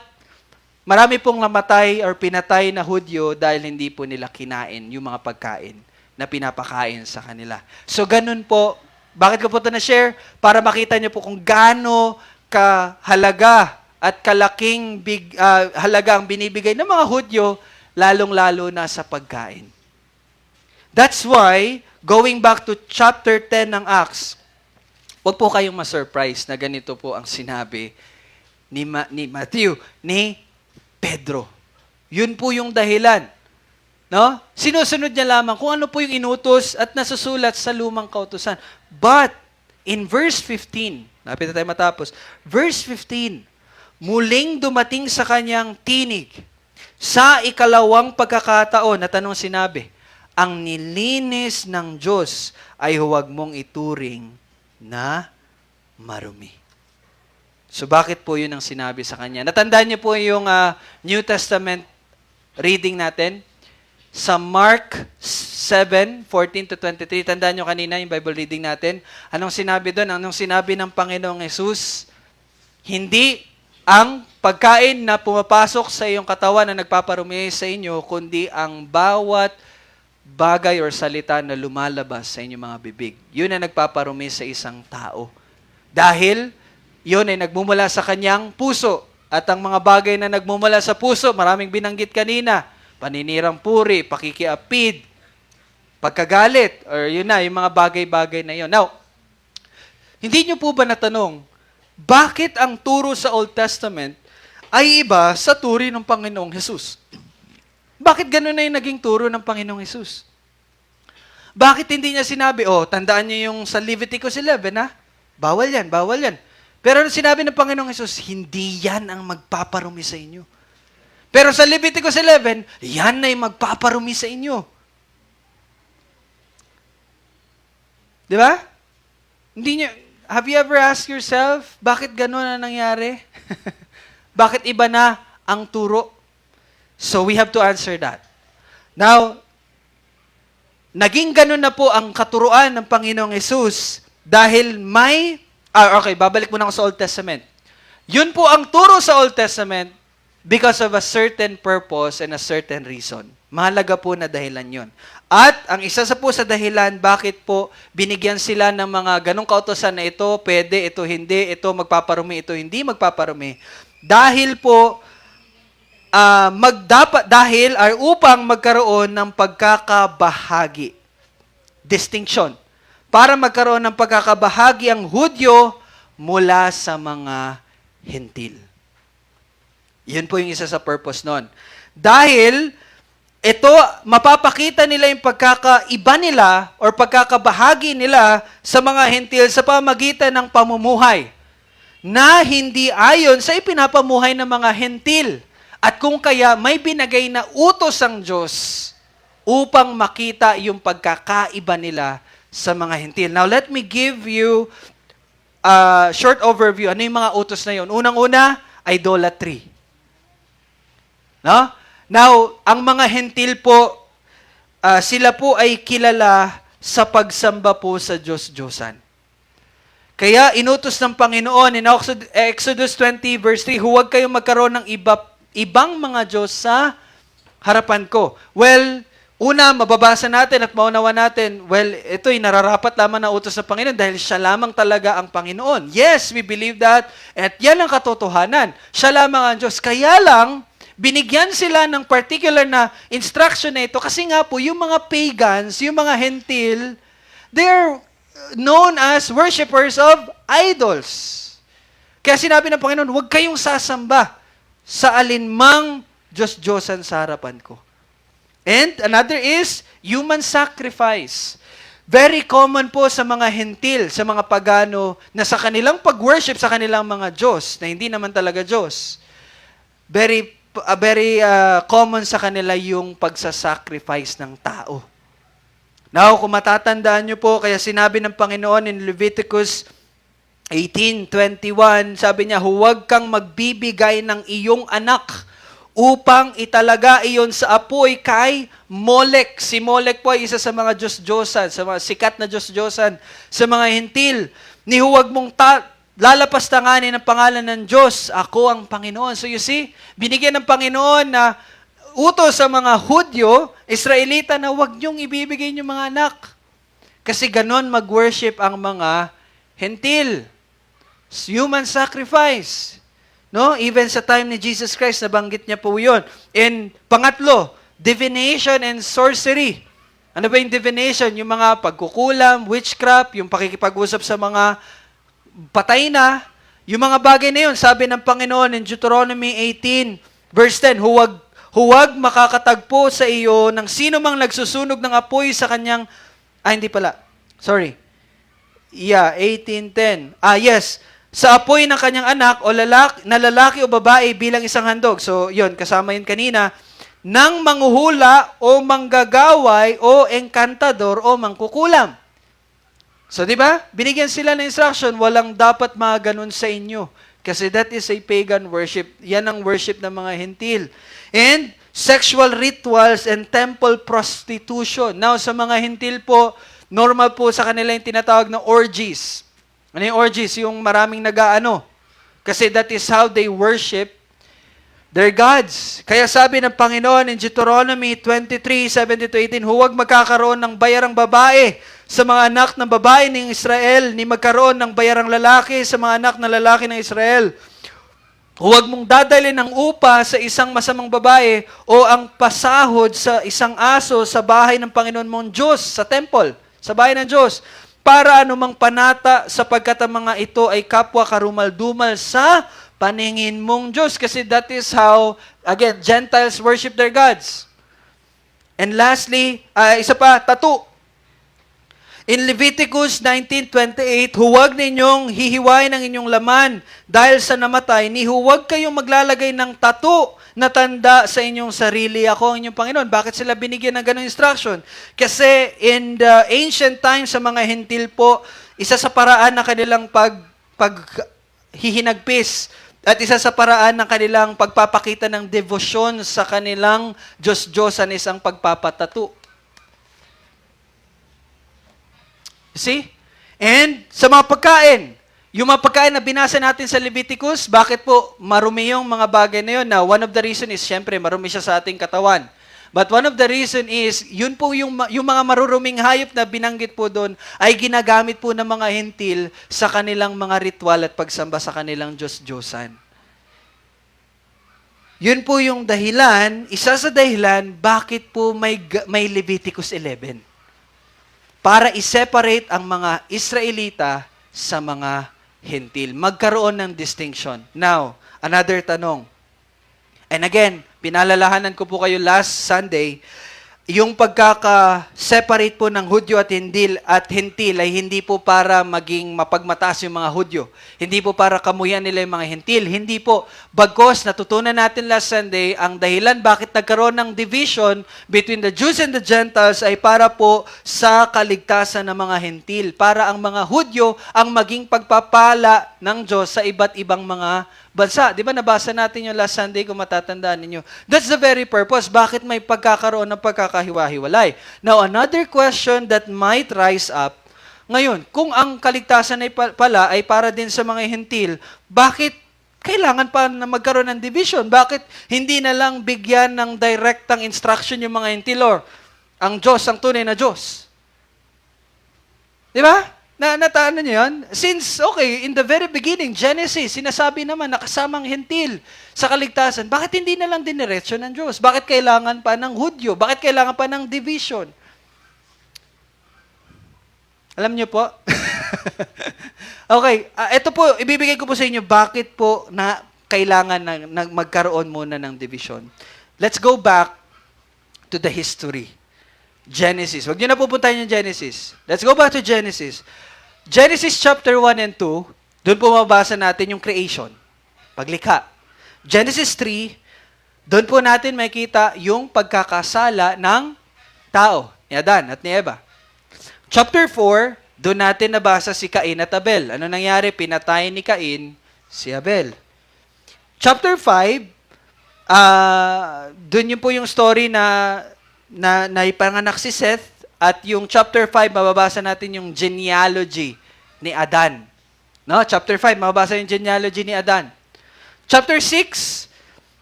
Marami pong namatay or pinatay na Hudyo dahil hindi po nila kinain yung mga pagkain na pinapakain sa kanila. So ganun po. Bakit ko po ito na-share? Para makita niyo po kung gaano kahalaga at kalaking halaga ang binibigay ng mga Hudyo, lalong-lalo na sa pagkain. That's why, going back to chapter 10 ng Acts, huwag po kayong ma-surprise na ganito po ang sinabi ni Matthew, ni Pedro. Yun po yung dahilan. No? Sinusunod niya lamang kung ano po yung inutos at nasusulat sa lumang kautusan. But, in verse 15, lapit na tayo matapos, verse 15, muling dumating sa kanyang tinig sa ikalawang pagkakataon na tanong sinabi, ang nilinis ng Diyos ay huwag mong ituring na marumi. So bakit po yun ang sinabi sa kanya? Natandaan niyo po yung New Testament reading natin sa Mark 7:14-23. Tandaan niyo kanina yung Bible reading natin. Anong sinabi doon? Anong sinabi ng Panginoong Hesus? Hindi ang pagkain na pumapasok sa iyong katawan na nagpaparumi sa inyo, kundi ang bawat bagay or salita na lumalabas sa inyong mga bibig. Yun ang nagpaparumi sa isang tao. Dahil yun ay nagmumula sa kanyang puso. At ang mga bagay na nagmumula sa puso, maraming binanggit kanina, paninirang puri, pakikiapid, pagkagalit, or yun na, yung mga bagay-bagay na yun. Now, hindi nyo po ba natanong, bakit ang turo sa Old Testament ay iba sa turi ng Panginoong Hesus? Bakit ganun na yung naging turo ng Panginoong Hesus? Bakit hindi niya sinabi, tandaan niyo yung sa Leviticus 11, ha? Bawal yan, bawal yan. Pero sinabi ng Panginoong Hesus, hindi yan ang magpaparumi sa inyo. Pero sa Leviticus 11, yan na yung magpaparumi sa inyo. Di ba? Hindi niyo, have you ever asked yourself, bakit ganun na nangyari? Bakit iba na ang turo? So we have to answer that. Now, naging ganun na po ang katuruan ng Panginoong Hesus dahil babalik muna ako sa Old Testament. Yun po ang turo sa Old Testament because of a certain purpose and a certain reason. Mahalaga po na dahilan yun. At ang isa sa po sa dahilan, bakit po binigyan sila ng mga ganong kautosan na ito, pwede, ito hindi, ito magpaparumi, ito hindi magpaparumi. Dahil po, upang magkaroon ng pagkakabahagi. Distinction. Para magkaroon ng pagkakabahagi ang Hudyo mula sa mga Hentil. Yun po yung isa sa purpose nun. Dahil ito, mapapakita nila yung pagkakaiba nila or pagkakabahagi nila sa mga Hentil sa pamagitan ng pamumuhay na hindi ayon sa ipinapamuhay ng mga Hentil. At kung kaya may binagay na utos ang Diyos upang makita yung pagkakaiba nila sa mga Hentil. Now, let me give you a short overview. Ano yung mga utos na yun? Unang-una, idolatry. No? Now, ang mga Hentil po, sila po ay kilala sa pagsamba po sa Diyos-Diyosan. Kaya inutos ng Panginoon in Exodus 20 verse 3, huwag kayong magkaroon ng ibang mga Diyos sa harapan ko. Well, una, mababasa natin at maunawa natin, ito'y nararapat lamang na utos ng Panginoon dahil siya lamang talaga ang Panginoon. Yes, we believe that. At yan ang katotohanan. Siya lamang ang Diyos. Kaya lang, binigyan sila ng particular na instruction na ito kasi nga po, yung mga pagans, yung mga Hentil, they're known as worshipers of idols. Kaya sinabi ng Panginoon, huwag kayong sasamba sa alinmang Diyos-Diyosan sa harapan ko. And another is human sacrifice. Very common po sa mga hentil, sa mga pagano, na sa kanilang pag-worship sa kanilang mga Diyos, na hindi naman talaga Diyos, very common sa kanila yung pagsasacrifice ng tao. Now, kung matatandaan nyo po, kaya sinabi ng Panginoon in Leviticus 18:21, sabi niya, huwag kang magbibigay ng iyong anak upang italaga iyon sa apoy kay Molek. Si Molek po ay isa sa mga Diyos-Diyosan, sa mga sikat na Diyos-Diyosan, sa mga hentil. Ni huwag mong lalapastanganin ang pangalan ng Diyos. Ako ang Panginoon. So you see, binigyan ng Panginoon na utos sa mga Hudyo, Israelita, na huwag niyong ibibigay niyong mga anak. Kasi ganon mag-worship ang mga hentil. Human sacrifice. No? Even sa time ni Jesus Christ, nabanggit niya po yun. And pangatlo, divination and sorcery. Ano ba yung divination? Yung mga pagkukulam, witchcraft, yung pakikipag-usap sa mga patay na, yung mga bagay na yun, sabi ng Panginoon in Deuteronomy 18, verse 10, huwag makakatagpo sa iyo ng sino mang nagsusunog ng apoy sa kanyang, hindi pala, sorry. Yeah, 18:10. Yes. Sa apoy ng kanyang anak o lalaki o babae bilang isang handog. So, yun, kasama yun kanina. Nang manghuhula o manggagaway o engkantador o mangkukulam. So, di ba? Binigyan sila ng instruction, walang dapat mga ganun sa inyo. Kasi that is a pagan worship. Yan ang worship ng mga hentil. And sexual rituals and temple prostitution. Now, sa mga hentil po, normal po sa kanila yung tinatawag na orgies. Ano yung orgies? Yung maraming nag-aano. Kasi that is how they worship their gods. Kaya sabi ng Panginoon in Deuteronomy 23:17-18, huwag magkakaroon ng bayarang babae sa mga anak ng babae ng Israel, ni magkaroon ng bayarang lalaki sa mga anak ng lalaki ng Israel. Huwag mong dadalhin ng upa sa isang masamang babae o ang pasahod sa isang aso sa bahay ng Panginoon mong Diyos, sa temple, sa bahay ng Diyos, para anumang panata sapagkat ang mga ito ay kapwa karumal-dumal sa paningin mong Diyos. Kasi that is how, again, Gentiles worship their gods. And lastly, isa pa, tattoo. In Leviticus 19:28, huwag ninyong hihiwain ang inyong laman dahil sa namatay, ni huwag kayong maglalagay ng tattoo na tanda sa inyong sarili. Ako ang inyong Panginoon. Bakit sila binigyan ng ganong instruction? Kasi in the ancient times sa mga hentil po, isa sa paraan na kanilang paghihinagpis at isa sa paraan ng kanilang pagpapakita ng devotion sa kanilang Diyos-Diyosan is ang pagpapatato. See? And sa mga pagkain, yung mga pagkain na binasa natin sa Leviticus, bakit po marumi yung mga bagay na yun? Now, one of the reason is, syempre, marumi siya sa ating katawan. But one of the reason is, yun po yung mga maruruming hayop na binanggit po doon, ay ginagamit po ng mga hentil sa kanilang mga ritual at pagsamba sa kanilang Diyos-Diyosan. Yun po yung dahilan, isa sa dahilan, bakit po may Leviticus 11. Para i-separate ang mga Israelita sa mga hentil. Magkaroon ng distinction. Now, another tanong. And again, pinalalahanan ko po kayo last Sunday, yung pagkaka-separate po ng Hudyo at hentil ay hindi po para maging mapagmataas yung mga Hudyo. Hindi po para kamuyan nila yung mga hentil. Hindi po. Bagkos, natutunan natin last Sunday, ang dahilan bakit nagkaroon ng division between the Jews and the Gentiles ay para po sa kaligtasan ng mga hentil. Para ang mga Hudyo ang maging pagpapala ng Diyos sa iba't ibang mga bansa. Di ba nabasa natin yung last Sunday kung matatandaan ninyo? That's the very purpose. Bakit may pagkakaroon ng pagkakahiwa-hiwalay? Now, another question that might rise up, ngayon, kung ang kaligtasan ay pala ay para din sa mga hentil, bakit kailangan pa na magkaroon ng division? Bakit hindi na lang bigyan ng direktang instruction yung mga hentil or ang Diyos, ang tunay na Diyos? Di ba? Nataano niyo yun? Since, okay, in the very beginning, Genesis, sinasabi naman na kasamang hentil sa kaligtasan, bakit hindi na lang diniretso ng Diyos? Bakit kailangan pa ng Hudyo? Bakit kailangan pa ng division? Alam niyo po? Okay, ito po, ibibigay ko po sa inyo, bakit po na kailangan na magkaroon muna ng division. Let's go back to the history. Genesis. Huwag niyo na pupuntahin yung Genesis. Let's go back to Genesis. Genesis chapter 1 and 2, doon po mabasa natin yung creation. Paglikha. Genesis 3, doon po natin makita yung pagkakasala ng tao, ni Adan at ni Eva. Chapter 4, doon natin nabasa si Cain at Abel. Ano nangyari? Pinatay ni Cain si Abel. Chapter 5, doon yun po yung story na ipanganak si Seth, at yung chapter 5, mababasa natin yung genealogy ni Adan. No? Chapter 5, mababasa yung genealogy ni Adan. Chapter 6,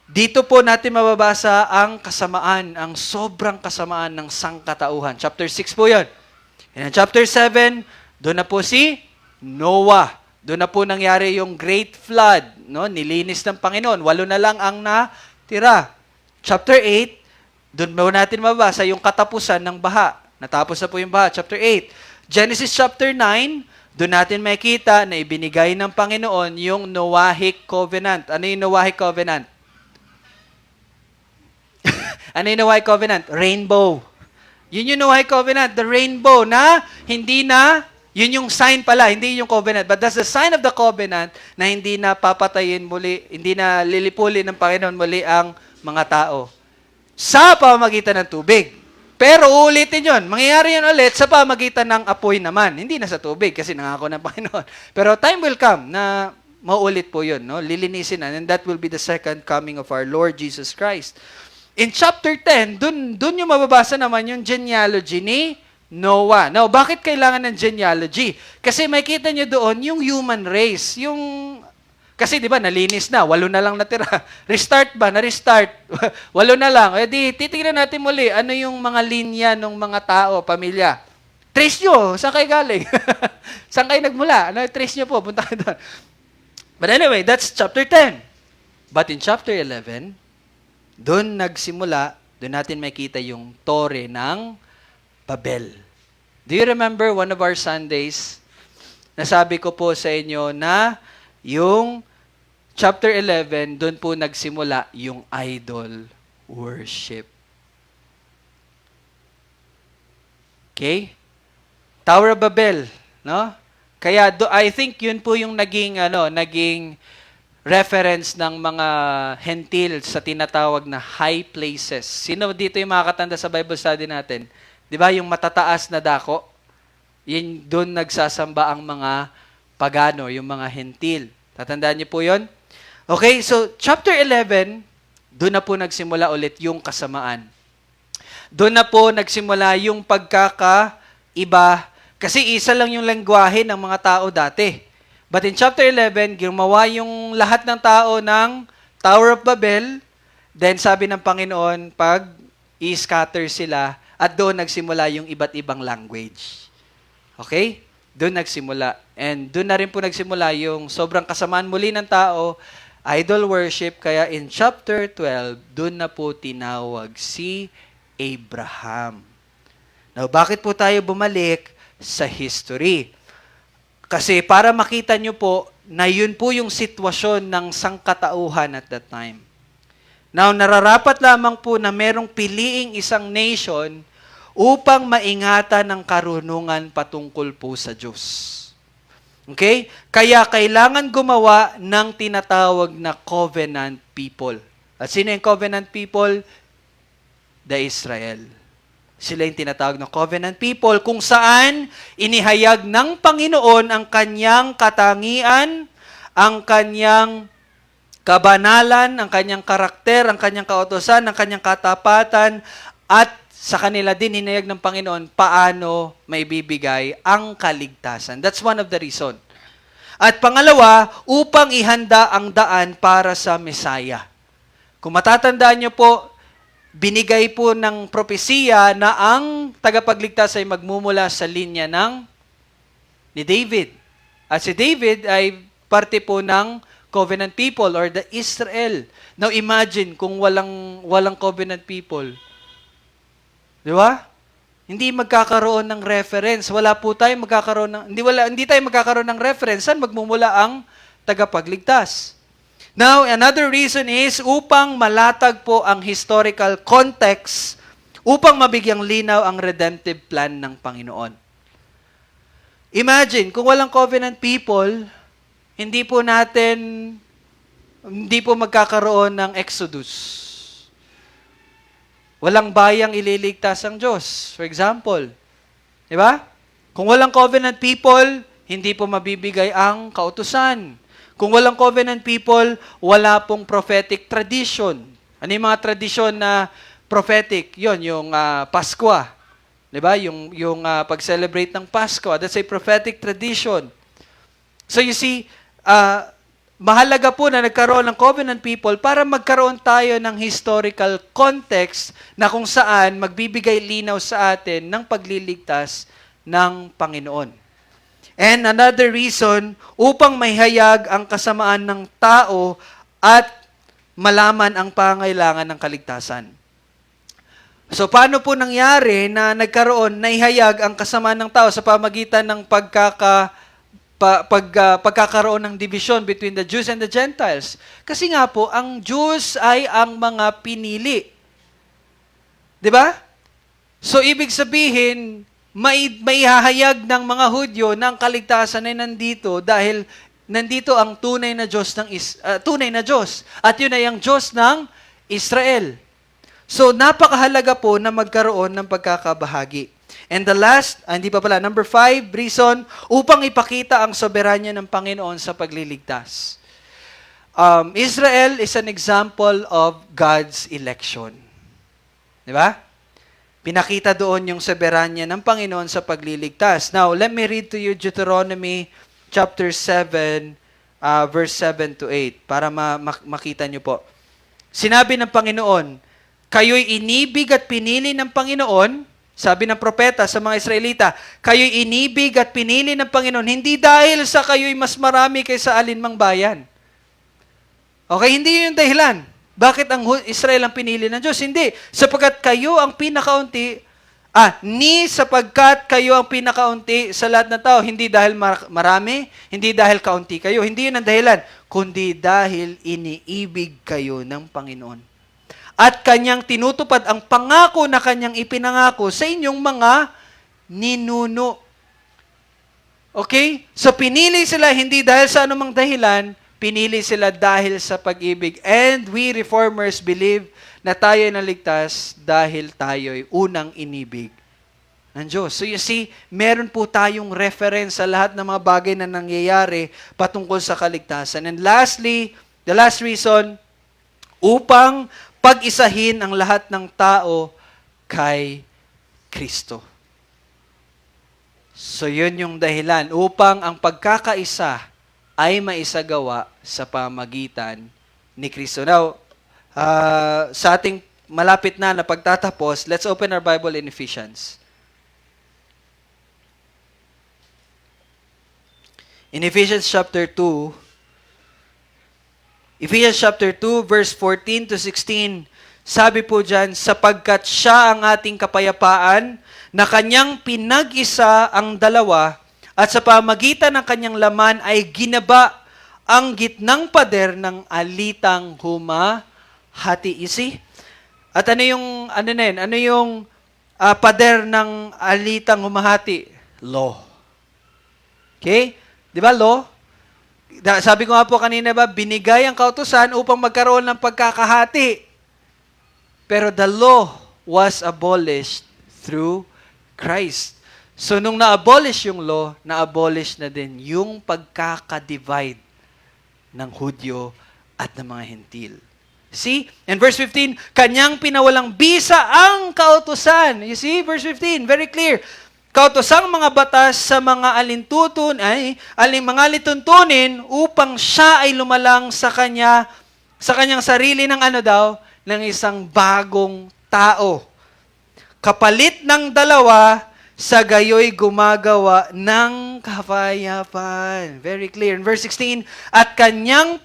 dito po natin mababasa ang kasamaan, ang sobrang kasamaan ng sangkatauhan. Chapter 6 po yun. And chapter 7, doon na po si Noah. Doon na po nangyari yung great flood. No? Nilinis ng Panginoon. 8 na lang ang natira. Chapter 8, doon po natin mababasa yung katapusan ng baha. Natapos na po yung baha. Chapter 8. Genesis chapter 9, doon natin makita na ibinigay ng Panginoon yung Noahic Covenant. Ano yung Noahic Covenant? Ano yung Noahic Covenant? Rainbow. Yun yung Noahic Covenant, the rainbow na hindi na, yun yung sign pala, hindi yung covenant. But that's the sign of the covenant na hindi na papatayin muli, hindi na lilipulin ng Panginoon muli ang mga tao. Sa pamamagitan ng tubig. Pero ulitin yun. Mangyayari yun ulit sa pamamagitan ng apoy naman. Hindi na sa tubig kasi nangako ng Panginoon. Pero time will come na maulit po yun. No? Lilinisin na. And that will be the second coming of our Lord Jesus Christ. In chapter 10, dun yung mababasa naman yung genealogy ni Noah. Now, bakit kailangan ng genealogy? Kasi makita nyo doon yung human race. Kasi di ba, nalinis na, 8 na lang natira. Restart ba? Na-restart. 8 na lang. E di, titignan natin muli, ano yung mga linya ng mga tao, pamilya. Trace nyo, saan kayo galing? Saan kayo nagmula? Ano, trace nyo po, punta kayo doon. But anyway, that's chapter 10. But in chapter 11, doon nagsimula, doon natin makita yung tore ng Babel. Do you remember one of our Sundays, nasabi ko po sa inyo na yung chapter 11, doon po nagsimula yung idol worship. Okay? Tower of Babel, no? Kaya I think yun po yung naging reference ng mga hentil sa tinatawag na high places. Sino dito yung makakatanda sa Bible study natin? 'Di ba yung matataas na dako? Yun doon nagsasamba ang mga pagano, yung mga hentil. Tatandaan niyo po 'yon? Okay, so chapter 11, doon na po nagsimula ulit yung kasamaan. Doon na po nagsimula yung pagkakaiba kasi isa lang yung lengguwahe ng mga tao dati. But in chapter 11, gumawa yung lahat ng tao ng Tower of Babel. Then sabi ng Panginoon, pag i-scatter sila, at doon nagsimula yung iba't ibang language. Okay? Doon nagsimula. And doon na rin po nagsimula yung sobrang kasamaan muli ng tao, idol worship. Kaya in chapter 12, doon na po tinawag si Abraham. Now, bakit po tayo bumalik sa history? Kasi para makita nyo po na yun po yung sitwasyon ng sangkatauhan at that time. Now, nararapat lamang po na merong piliing isang nation upang maingatan ng karunungan patungkol po sa Diyos. Okay? Kaya kailangan gumawa ng tinatawag na covenant people. At sino yung covenant people? The Israel. Sila yung tinatawag na covenant people kung saan inihayag ng Panginoon ang kanyang katangian, ang kanyang kabanalan, ang kanyang karakter, ang kanyang kautusan, ang kanyang katapatan, at sa kanila din hinayag ng Panginoon paano maibibigay ang kaligtasan. That's one of the reason. At pangalawa, upang ihanda ang daan para sa Messiah. Kung matatandaan niyo po, binigay po ng propesiya na ang tagapagligtas ay magmumula sa linya ni David. At si David ay parte po ng covenant people or the Israel. Now imagine kung walang covenant people. Di ba? Hindi magkakaroon ng reference. Hindi tayo magkakaroon ng reference saan magmumula ang tagapagligtas. Now, another reason is upang malatag po ang historical context, upang mabigyang linaw ang redemptive plan ng Panginoon. Imagine, kung walang covenant people, hindi po magkakaroon ng Exodus. Walang bayang ililigtas ang Diyos, for example. Di ba? Kung walang covenant people, hindi po mabibigay ang kautusan. Kung walang covenant people, wala pong prophetic tradition. Ano yung mga tradisyon na prophetic? Yun, yung Pasko. Di ba? Yung pag-celebrate ng Pasko. That's a prophetic tradition. So you see, mahalaga po na nagkaroon ng covenant people para magkaroon tayo ng historical context na kung saan magbibigay linaw sa atin ng pagliligtas ng Panginoon. And another reason, upang maihayag ang kasamaan ng tao at malaman ang pangailangan ng kaligtasan. So, paano po nangyari na naihayag ang kasamaan ng tao sa pamagitan ng pagkakaroon ng division between the Jews and the Gentiles? Kasi nga po, ang Jews ay ang mga pinili. Di ba? So, ibig sabihin, maihahayag ng mga Hudyo na ang kaligtasan ay nandito dahil nandito ang tunay na Diyos tunay na Diyos. At yun ay ang Diyos ng Israel. So, napakahalaga po na magkaroon ng pagkakabahagi. And the last, number 5, reason, upang ipakita ang soberanya ng Panginoon sa pagliligtas. Israel is an example of God's election. Di ba? Pinakita doon yung soberanya ng Panginoon sa pagliligtas. Now, let me read to you Deuteronomy chapter 7, verse 7 to 8, para makita nyo po. Sinabi ng Panginoon, kayo'y inibig at pinili ng Panginoon, sabi ng propeta sa mga Israelita, kayo'y inibig at pinili ng Panginoon, hindi dahil sa kayo'y mas marami kaysa alinmang bayan. Okay, hindi yun yung dahilan. Bakit ang Israel ang pinili ng Diyos? Hindi. Sapagkat kayo ang pinakaunti, sapagkat kayo ang pinakaunti sa lahat ng tao, hindi dahil marami, hindi dahil kaunti kayo. Hindi yun ang dahilan, kundi dahil iniibig kayo ng Panginoon. At Kanyang tinutupad ang pangako na Kanyang ipinangako sa inyong mga ninuno. Okay? So pinili sila hindi dahil sa anumang dahilan, pinili sila dahil sa pag-ibig. And we reformers believe na tayo ay naligtas dahil tayo ay unang inibig ng Diyos. So you see, meron po tayong reference sa lahat ng mga bagay na nangyayari patungkol sa kaligtasan. And lastly, the last reason, upang pag-isahin ang lahat ng tao kay Kristo. So yun yung dahilan, upang ang pagkakaisa ay maisagawa sa pamagitan ni Kristo. Now, sa ating malapit na pagtatapos, let's open our Bible in Ephesians. In Ephesians chapter 2, verse 14 to 16, sabi po dyan, sapagkat siya ang ating kapayapaan, na Kanyang pinag-isa ang dalawa, at sa pamagitan ng Kanyang laman ay ginaba ang gitnang pader ng alitang humahati. You see? At ano yung pader ng alitang humahati? Law. Okay? Di ba law? Sabi ko nga po kanina binigay ang kautusan upang magkaroon ng pagkakahati. Pero the law was abolished through Christ. So, nung na-abolish yung law, na-abolish na din yung pagkaka-divide ng Hudyo at ng mga Hentil. See? In verse 15, Kanyang pinawalang bisa ang kautusan. You see? Verse 15, very clear. Kautosang mga batas sa mga mga lituntunin upang siya ay lumalang sa kanyang sarili ng ng isang bagong tao. Kapalit ng dalawa, sa gayoy gumagawa ng kapayapaan. Very clear. In verse 16, at Kanyang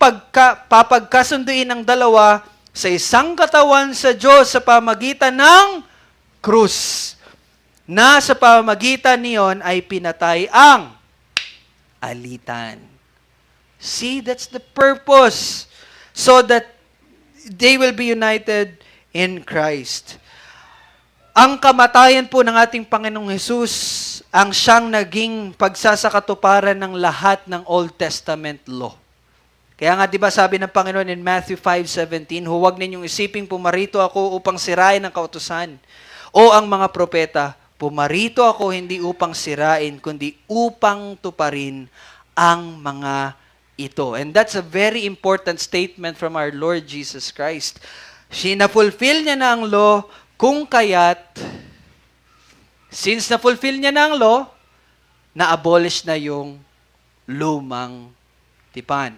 papagkasunduin ang dalawa sa isang katawan sa Diyos sa pamagitan ng krus, na sa pamagitan niyon ay pinatay ang alitan. See, that's the purpose. So that they will be united in Christ. Ang kamatayan po ng ating Panginoong Hesus ang siyang naging pagsasakatuparan ng lahat ng Old Testament law. Kaya nga 'di ba sabi ng Panginoon in Matthew 5:17, huwag ninyong isiping pumarito ako upang sirain ang kautusan o ang mga propeta. Pumarito ako hindi upang sirain, kundi upang tuparin ang mga ito. And that's a very important statement from our Lord Jesus Christ. Na-fulfill niya na ang law, kung kaya't, since na-fulfill niya na ang law, na-abolish na yung lumang tipan.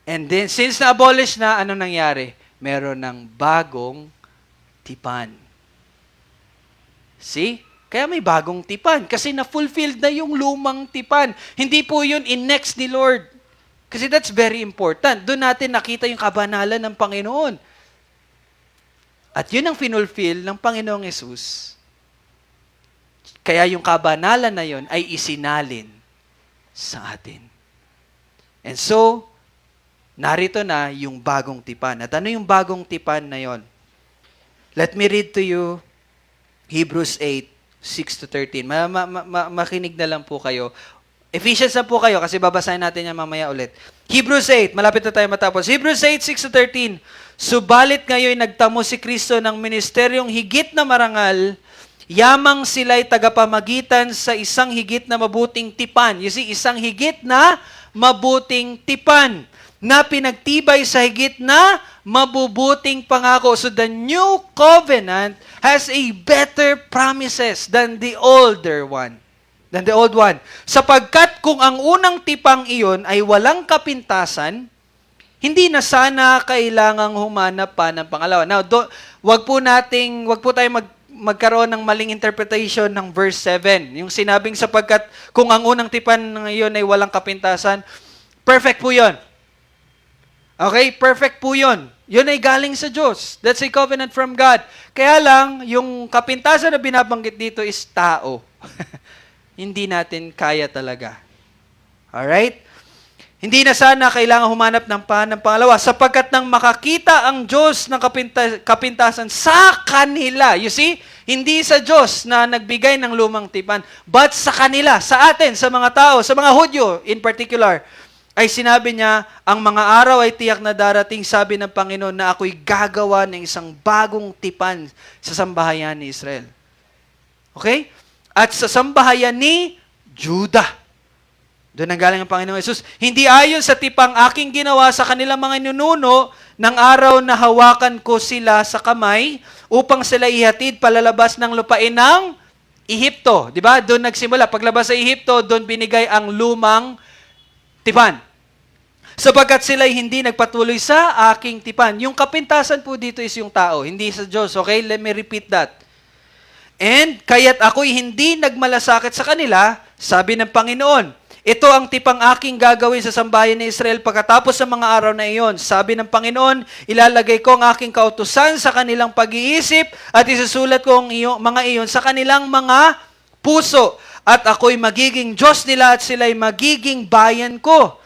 And then, since na-abolish na, ano nangyari? Meron ng bagong tipan. See? Kaya may bagong tipan. Kasi na-fulfilled na yung lumang tipan. Hindi po yun in-next ni Lord. Kasi that's very important. Doon natin nakita yung kabanalan ng Panginoon. At yun ang finulfill ng Panginoong Yesus. Kaya yung kabanalan na yun ay isinalin sa atin. And so, narito na yung bagong tipan. At ano yung bagong tipan na yon? Let me read to you Hebrews 8:6-13. Makinig na lang po kayo. Ephesians na po kayo kasi babasahin natin yan mamaya ulit. Hebrews 8, malapit na tayo matapos. Hebrews 8:6-13. Subalit ngayon nagtamo si Kristo ng ministeryong higit na marangal, yamang sila'y tagapamagitan sa isang higit na mabuting tipan. You see, isang higit na mabuting tipan na pinagtibay sa higit na mabubuting pangako. So the new covenant has a better promises than the older one. Than the old one. Sapagkat kung ang unang tipang iyon ay walang kapintasan, hindi na sana kailangang humanap pa ng pangalawa. Now, wag po tayo magkaroon ng maling interpretation ng verse 7. Yung sinabing sapagkat kung ang unang tipan ngayon ay walang kapintasan, perfect po yun. Okay? Perfect po yun. Yun ay galing sa Diyos. That's a covenant from God. Kaya lang, yung kapintasan na binabanggit dito is tao. Hindi natin kaya talaga. Alright? Hindi na sana kailangan humanap ng pangalawa sapagkat nang makakita ang Diyos ng kapintasan sa kanila. You see? Hindi sa Diyos na nagbigay ng lumang tipan, but sa kanila, sa atin, sa mga tao, sa mga Hudyo in particular, ay sinabi niya, ang mga araw ay tiyak na darating, sabi ng Panginoon, na ako'y gagawa ng isang bagong tipan sa sambahayan ni Israel. Okay? At sa sambahayan ni Judah. Doon ang galing ang Panginoong Yesus. Hindi ayon sa tipang aking ginawa sa kanilang mga ninuno ng araw na hawakan ko sila sa kamay upang sila ihatid palalabas ng lupain ng Ehipto. Diba? Doon nagsimula. Paglabas sa Ehipto, doon binigay ang lumang tipan. Sapagkat sila'y hindi nagpatuloy sa aking tipan. Yung kapintasan po dito is yung tao, hindi sa Diyos. Okay? Let me repeat that. And kaya't ako'y hindi nagmalasakit sa kanila, sabi ng Panginoon. Ito ang tipang aking gagawin sa sambahayan ni Israel pagkatapos sa mga araw na iyon. Sabi ng Panginoon, ilalagay ko ang aking kautusan sa kanilang pag-iisip at isusulat ko ang mga iyon sa kanilang mga puso. At ako'y magiging Diyos nila at sila'y magiging bayan ko.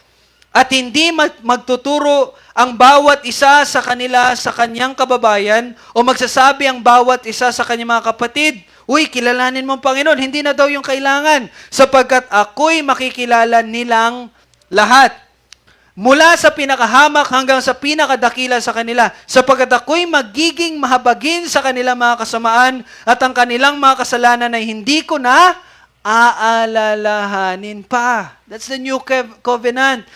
At hindi magtuturo ang bawat isa sa kanila sa kanyang kababayan o magsasabi ang bawat isa sa kanyang mga kapatid, uy, kilalanin mo ang Panginoon. Hindi na daw yung kailangan sapagkat ako'y makikilala nilang lahat. Mula sa pinakahamak hanggang sa pinakadakila sa kanila sapagkat ako'y magiging mahabagin sa kanilang mga kasamaan at ang kanilang mga kasalanan ay hindi ko na aalalahanin pa. That's the new covenant.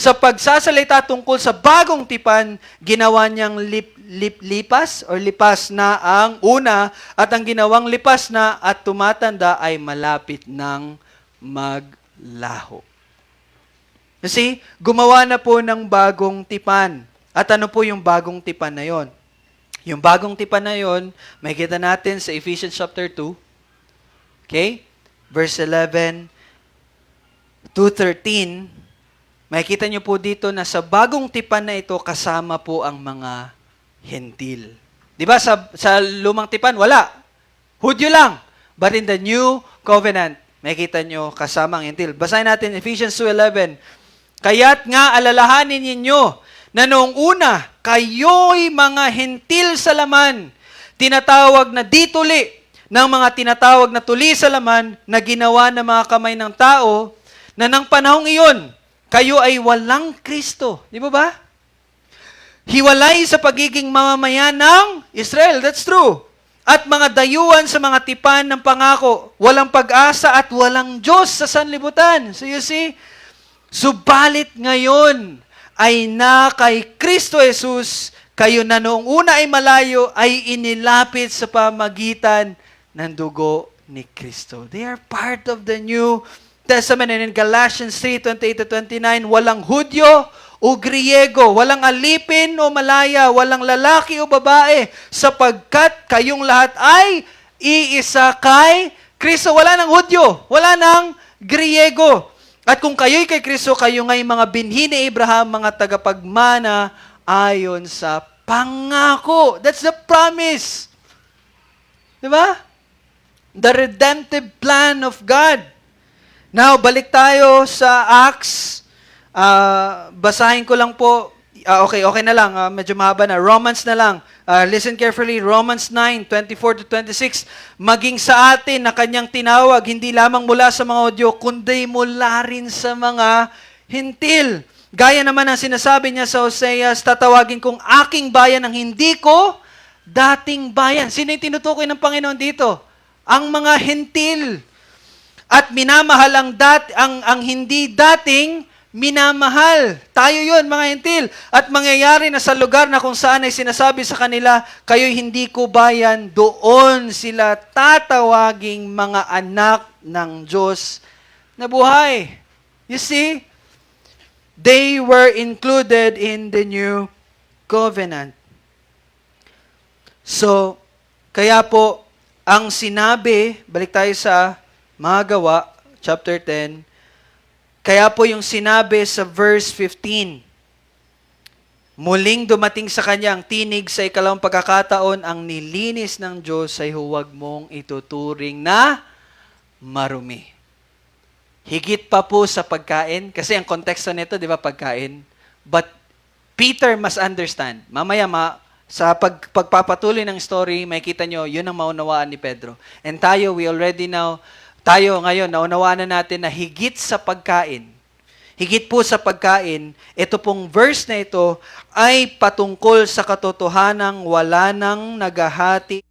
Sa pagsasalita tungkol sa bagong tipan, ginawa niyang lipas na ang una at ang ginawang lipas na at tumatanda ay malapit ng maglaho. Kasi gumawa na po ng bagong tipan. At ano po yung bagong tipan na yon? Yung bagong tipan na yon, makikita natin sa Ephesians chapter 2. Okay? Verse 11 to 13. Makikita niyo po dito na sa bagong tipan na ito, kasama po ang mga hentil. Di ba sa lumang tipan, wala. Hudyo lang. But in the new covenant, makikita niyo kasama ang hentil. Basahin natin Ephesians 2:11. Kaya't nga alalahanin ninyo na noong una, kayo'y mga hentil sa laman, tinatawag na di tuli ng mga tinatawag na tuli sa laman na ginawa ng mga kamay ng tao na ng panahong iyon, kayo ay walang Kristo. Di ba ba? Hiwalay sa pagiging mamamayan ng Israel. That's true. At mga dayuhan sa mga tipan ng pangako. Walang pag-asa at walang Diyos sa sanlibutan. So you see, subalit ngayon ay na kay Kristo Jesus, kayo na noong una ay malayo, ay inilapit sa pamagitan ng dugo ni Kristo. They are part of the New Testament. And in Galatians 3:28-29, walang Hudyo o Griego, walang alipin o malaya, walang lalaki o babae, sapagkat kayong lahat ay iisa kay Kristo. Wala ng Hudyo, wala ng Griego. At kung kayo'y kay Kristo, kayo nga'y mga binhi ni Abraham, mga tagapagmana ayon sa pangako. That's the promise. Diba? The redemptive plan of God. Now, balik tayo sa Acts. Basahin ko lang po. Okay na lang. Medyo mahaba na. Romans na lang. Listen carefully. Romans 9:24-26. Maging sa atin na kanyang tinawag, hindi lamang mula sa mga Hudyo, kundi mula rin sa mga Hintil. Gaya naman ang sinasabi niya sa Hoseas, tatawagin kong aking bayan ang hindi ko dating bayan. Sino yung tinutukoy ng Panginoon dito? Ang mga Hintil. At minamahal ang hindi dating minamahal. Tayo yun, mga Hintil. At mangyayari na sa lugar na kung saan ay sinasabi sa kanila, kayo'y hindi ko bayan, doon sila tatawaging mga anak ng Diyos na buhay. You see, they were included in the new covenant. So, kaya po, ang sinabi, balik tayo sa mga gawa, chapter 10, kaya po yung sinabi sa verse 15, muling dumating sa kanya ang tinig sa ikalawang pagkakataon, ang nilinis ng Diyos ay huwag mong ituturing na marumi. Higit pa po sa pagkain, kasi ang konteksto nito, di ba, pagkain. But Peter must understand. Mamaya sa pagpapatuloy ng story, makikita nyo, yun ang maunawaan ni Pedro. And tayo ngayon, naunawaan na natin na higit sa pagkain, higit po sa pagkain, ito pong verse na ito ay patungkol sa katotohanang wala nang naghahati.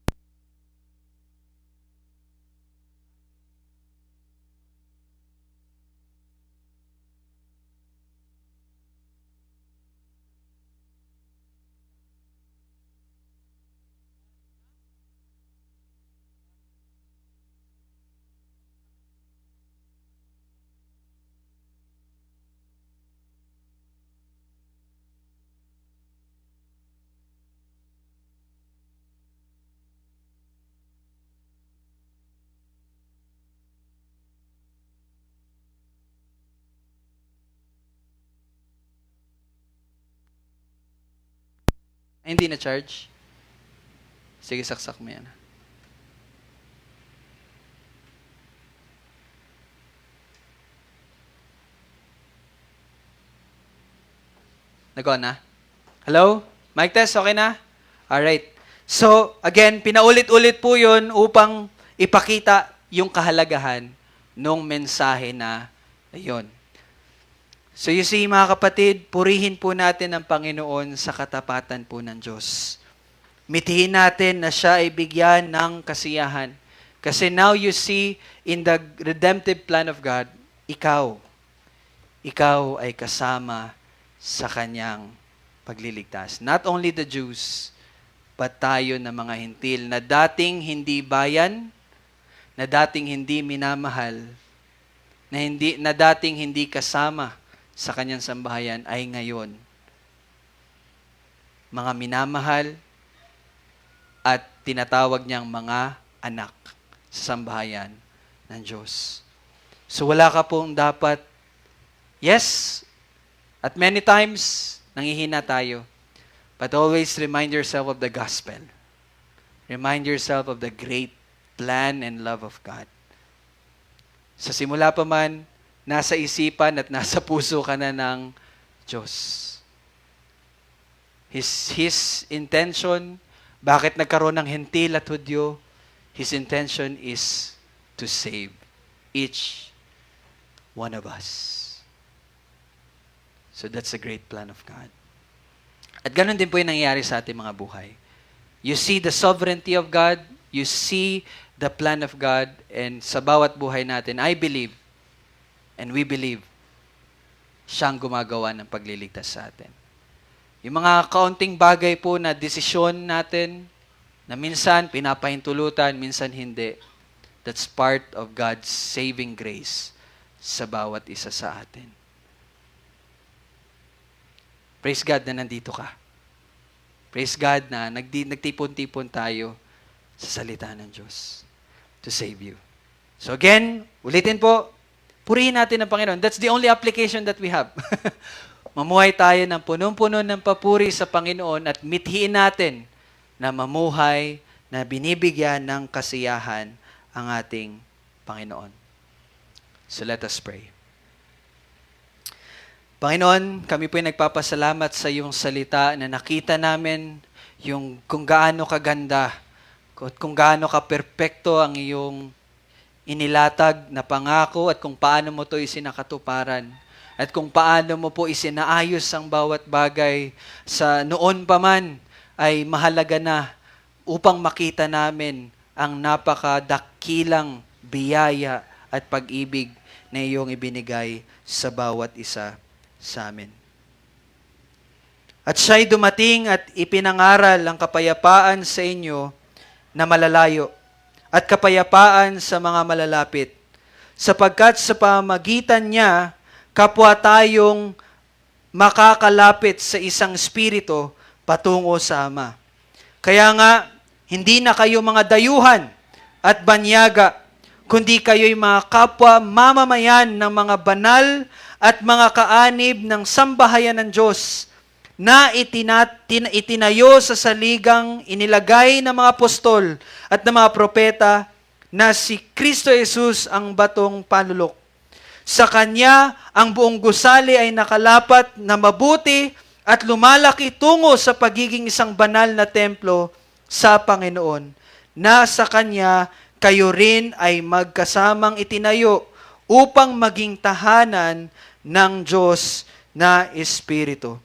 Ay, hindi na charge? Sige, saksak mo yan. Nag-on na? Hello? Mic test, okay na? Alright. So, again, pinaulit-ulit po yun upang ipakita yung kahalagahan ng mensahe na yun. So you see, mga kapatid, purihin po natin ang Panginoon sa katapatan po ng Diyos. Mitihin natin na siya ay bigyan ng kasiyahan. Kasi now you see, in the redemptive plan of God, ikaw ay kasama sa kanyang pagliligtas. Not only the Jews, but tayo na mga Hintil na dating hindi bayan, na dating hindi minamahal, na dating hindi kasama sa kanyang sambahayan ay ngayon mga minamahal at tinatawag niyang mga anak sa sambahayan ng Diyos. So wala ka pong dapat, yes, at many times nanghihina tayo, but always remind yourself of the gospel. Remind yourself of the great plan and love of God. Sa simula pa man, nasa isipan at nasa puso ka na ng Diyos. His intention Bakit nagkaroon ng hentil at Hudyo? His intention is to save each one of us. So that's a great plan of God. At ganun din po yung nangyayari sa ating mga buhay. You see the sovereignty of God, you see the plan of God, and sa bawat buhay natin, I believe, and we believe, siyang gumagawa ng pagliligtas sa atin. Yung mga kaunting bagay po na desisyon natin, na minsan pinapahintulutan, minsan hindi, that's part of God's saving grace sa bawat isa sa atin. Praise God na nandito ka. Praise God na nagtipon-tipon tayo sa salita ng Diyos to save you. So again, ulitin po, purihin natin ang Panginoon. That's the only application that we have. Mamuhay tayo ng punong-puno ng papuri sa Panginoon at mithiin natin na mamuhay na binibigyan ng kasiyahan ang ating Panginoon. So let us pray. Panginoon, kami po ay nagpapasalamat sa iyong salita na nakita namin yung kung gaano kaganda at kung gaano ka-perpekto ang iyong inilatag na pangako at kung paano mo ito isinakatuparan at kung paano mo po isinaayos ang bawat bagay sa noon pa man ay mahalaga na upang makita namin ang napakadakilang biyaya at pag-ibig na iyong ibinigay sa bawat isa sa amin. At siya'y dumating at ipinangaral ang kapayapaan sa inyo na malalayo at kapayapaan sa mga malalapit, sapagkat sa pamagitan niya, kapwa tayong makakalapit sa isang espiritu patungo sa Ama. Kaya nga, hindi na kayo mga dayuhan at banyaga, kundi kayo'y mga kapwa mamamayan ng mga banal at mga kaanib ng sambahayan ng Diyos na itinayo sa saligang inilagay ng mga apostol at ng mga propeta na si Kristo Jesus ang batong panulok. Sa Kanya, ang buong gusali ay nakalapat na mabuti at lumalaki tungo sa pagiging isang banal na templo sa Panginoon, na sa Kanya kayo rin ay magkasamang itinayo upang maging tahanan ng Diyos na Espiritu.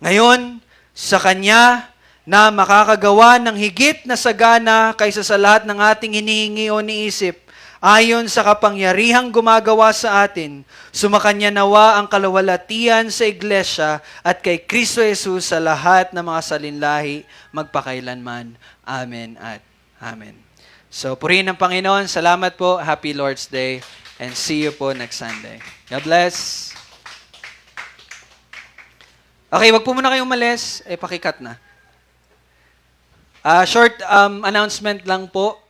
Ngayon, sa Kanya na makakagawa ng higit na sagana kaysa sa lahat ng ating hinihingi o niisip, ayon sa kapangyarihang gumagawa sa atin, sumakanya nawa ang kalawalatian sa Iglesia at kay Kristo Jesus sa lahat ng mga salinlahi magpakailanman. Amen at Amen. So, purihin ng Panginoon. Salamat po. Happy Lord's Day. And see you po next Sunday. God bless. Okay, wag po muna kayong umalis. Pakikat na. Short announcement lang po.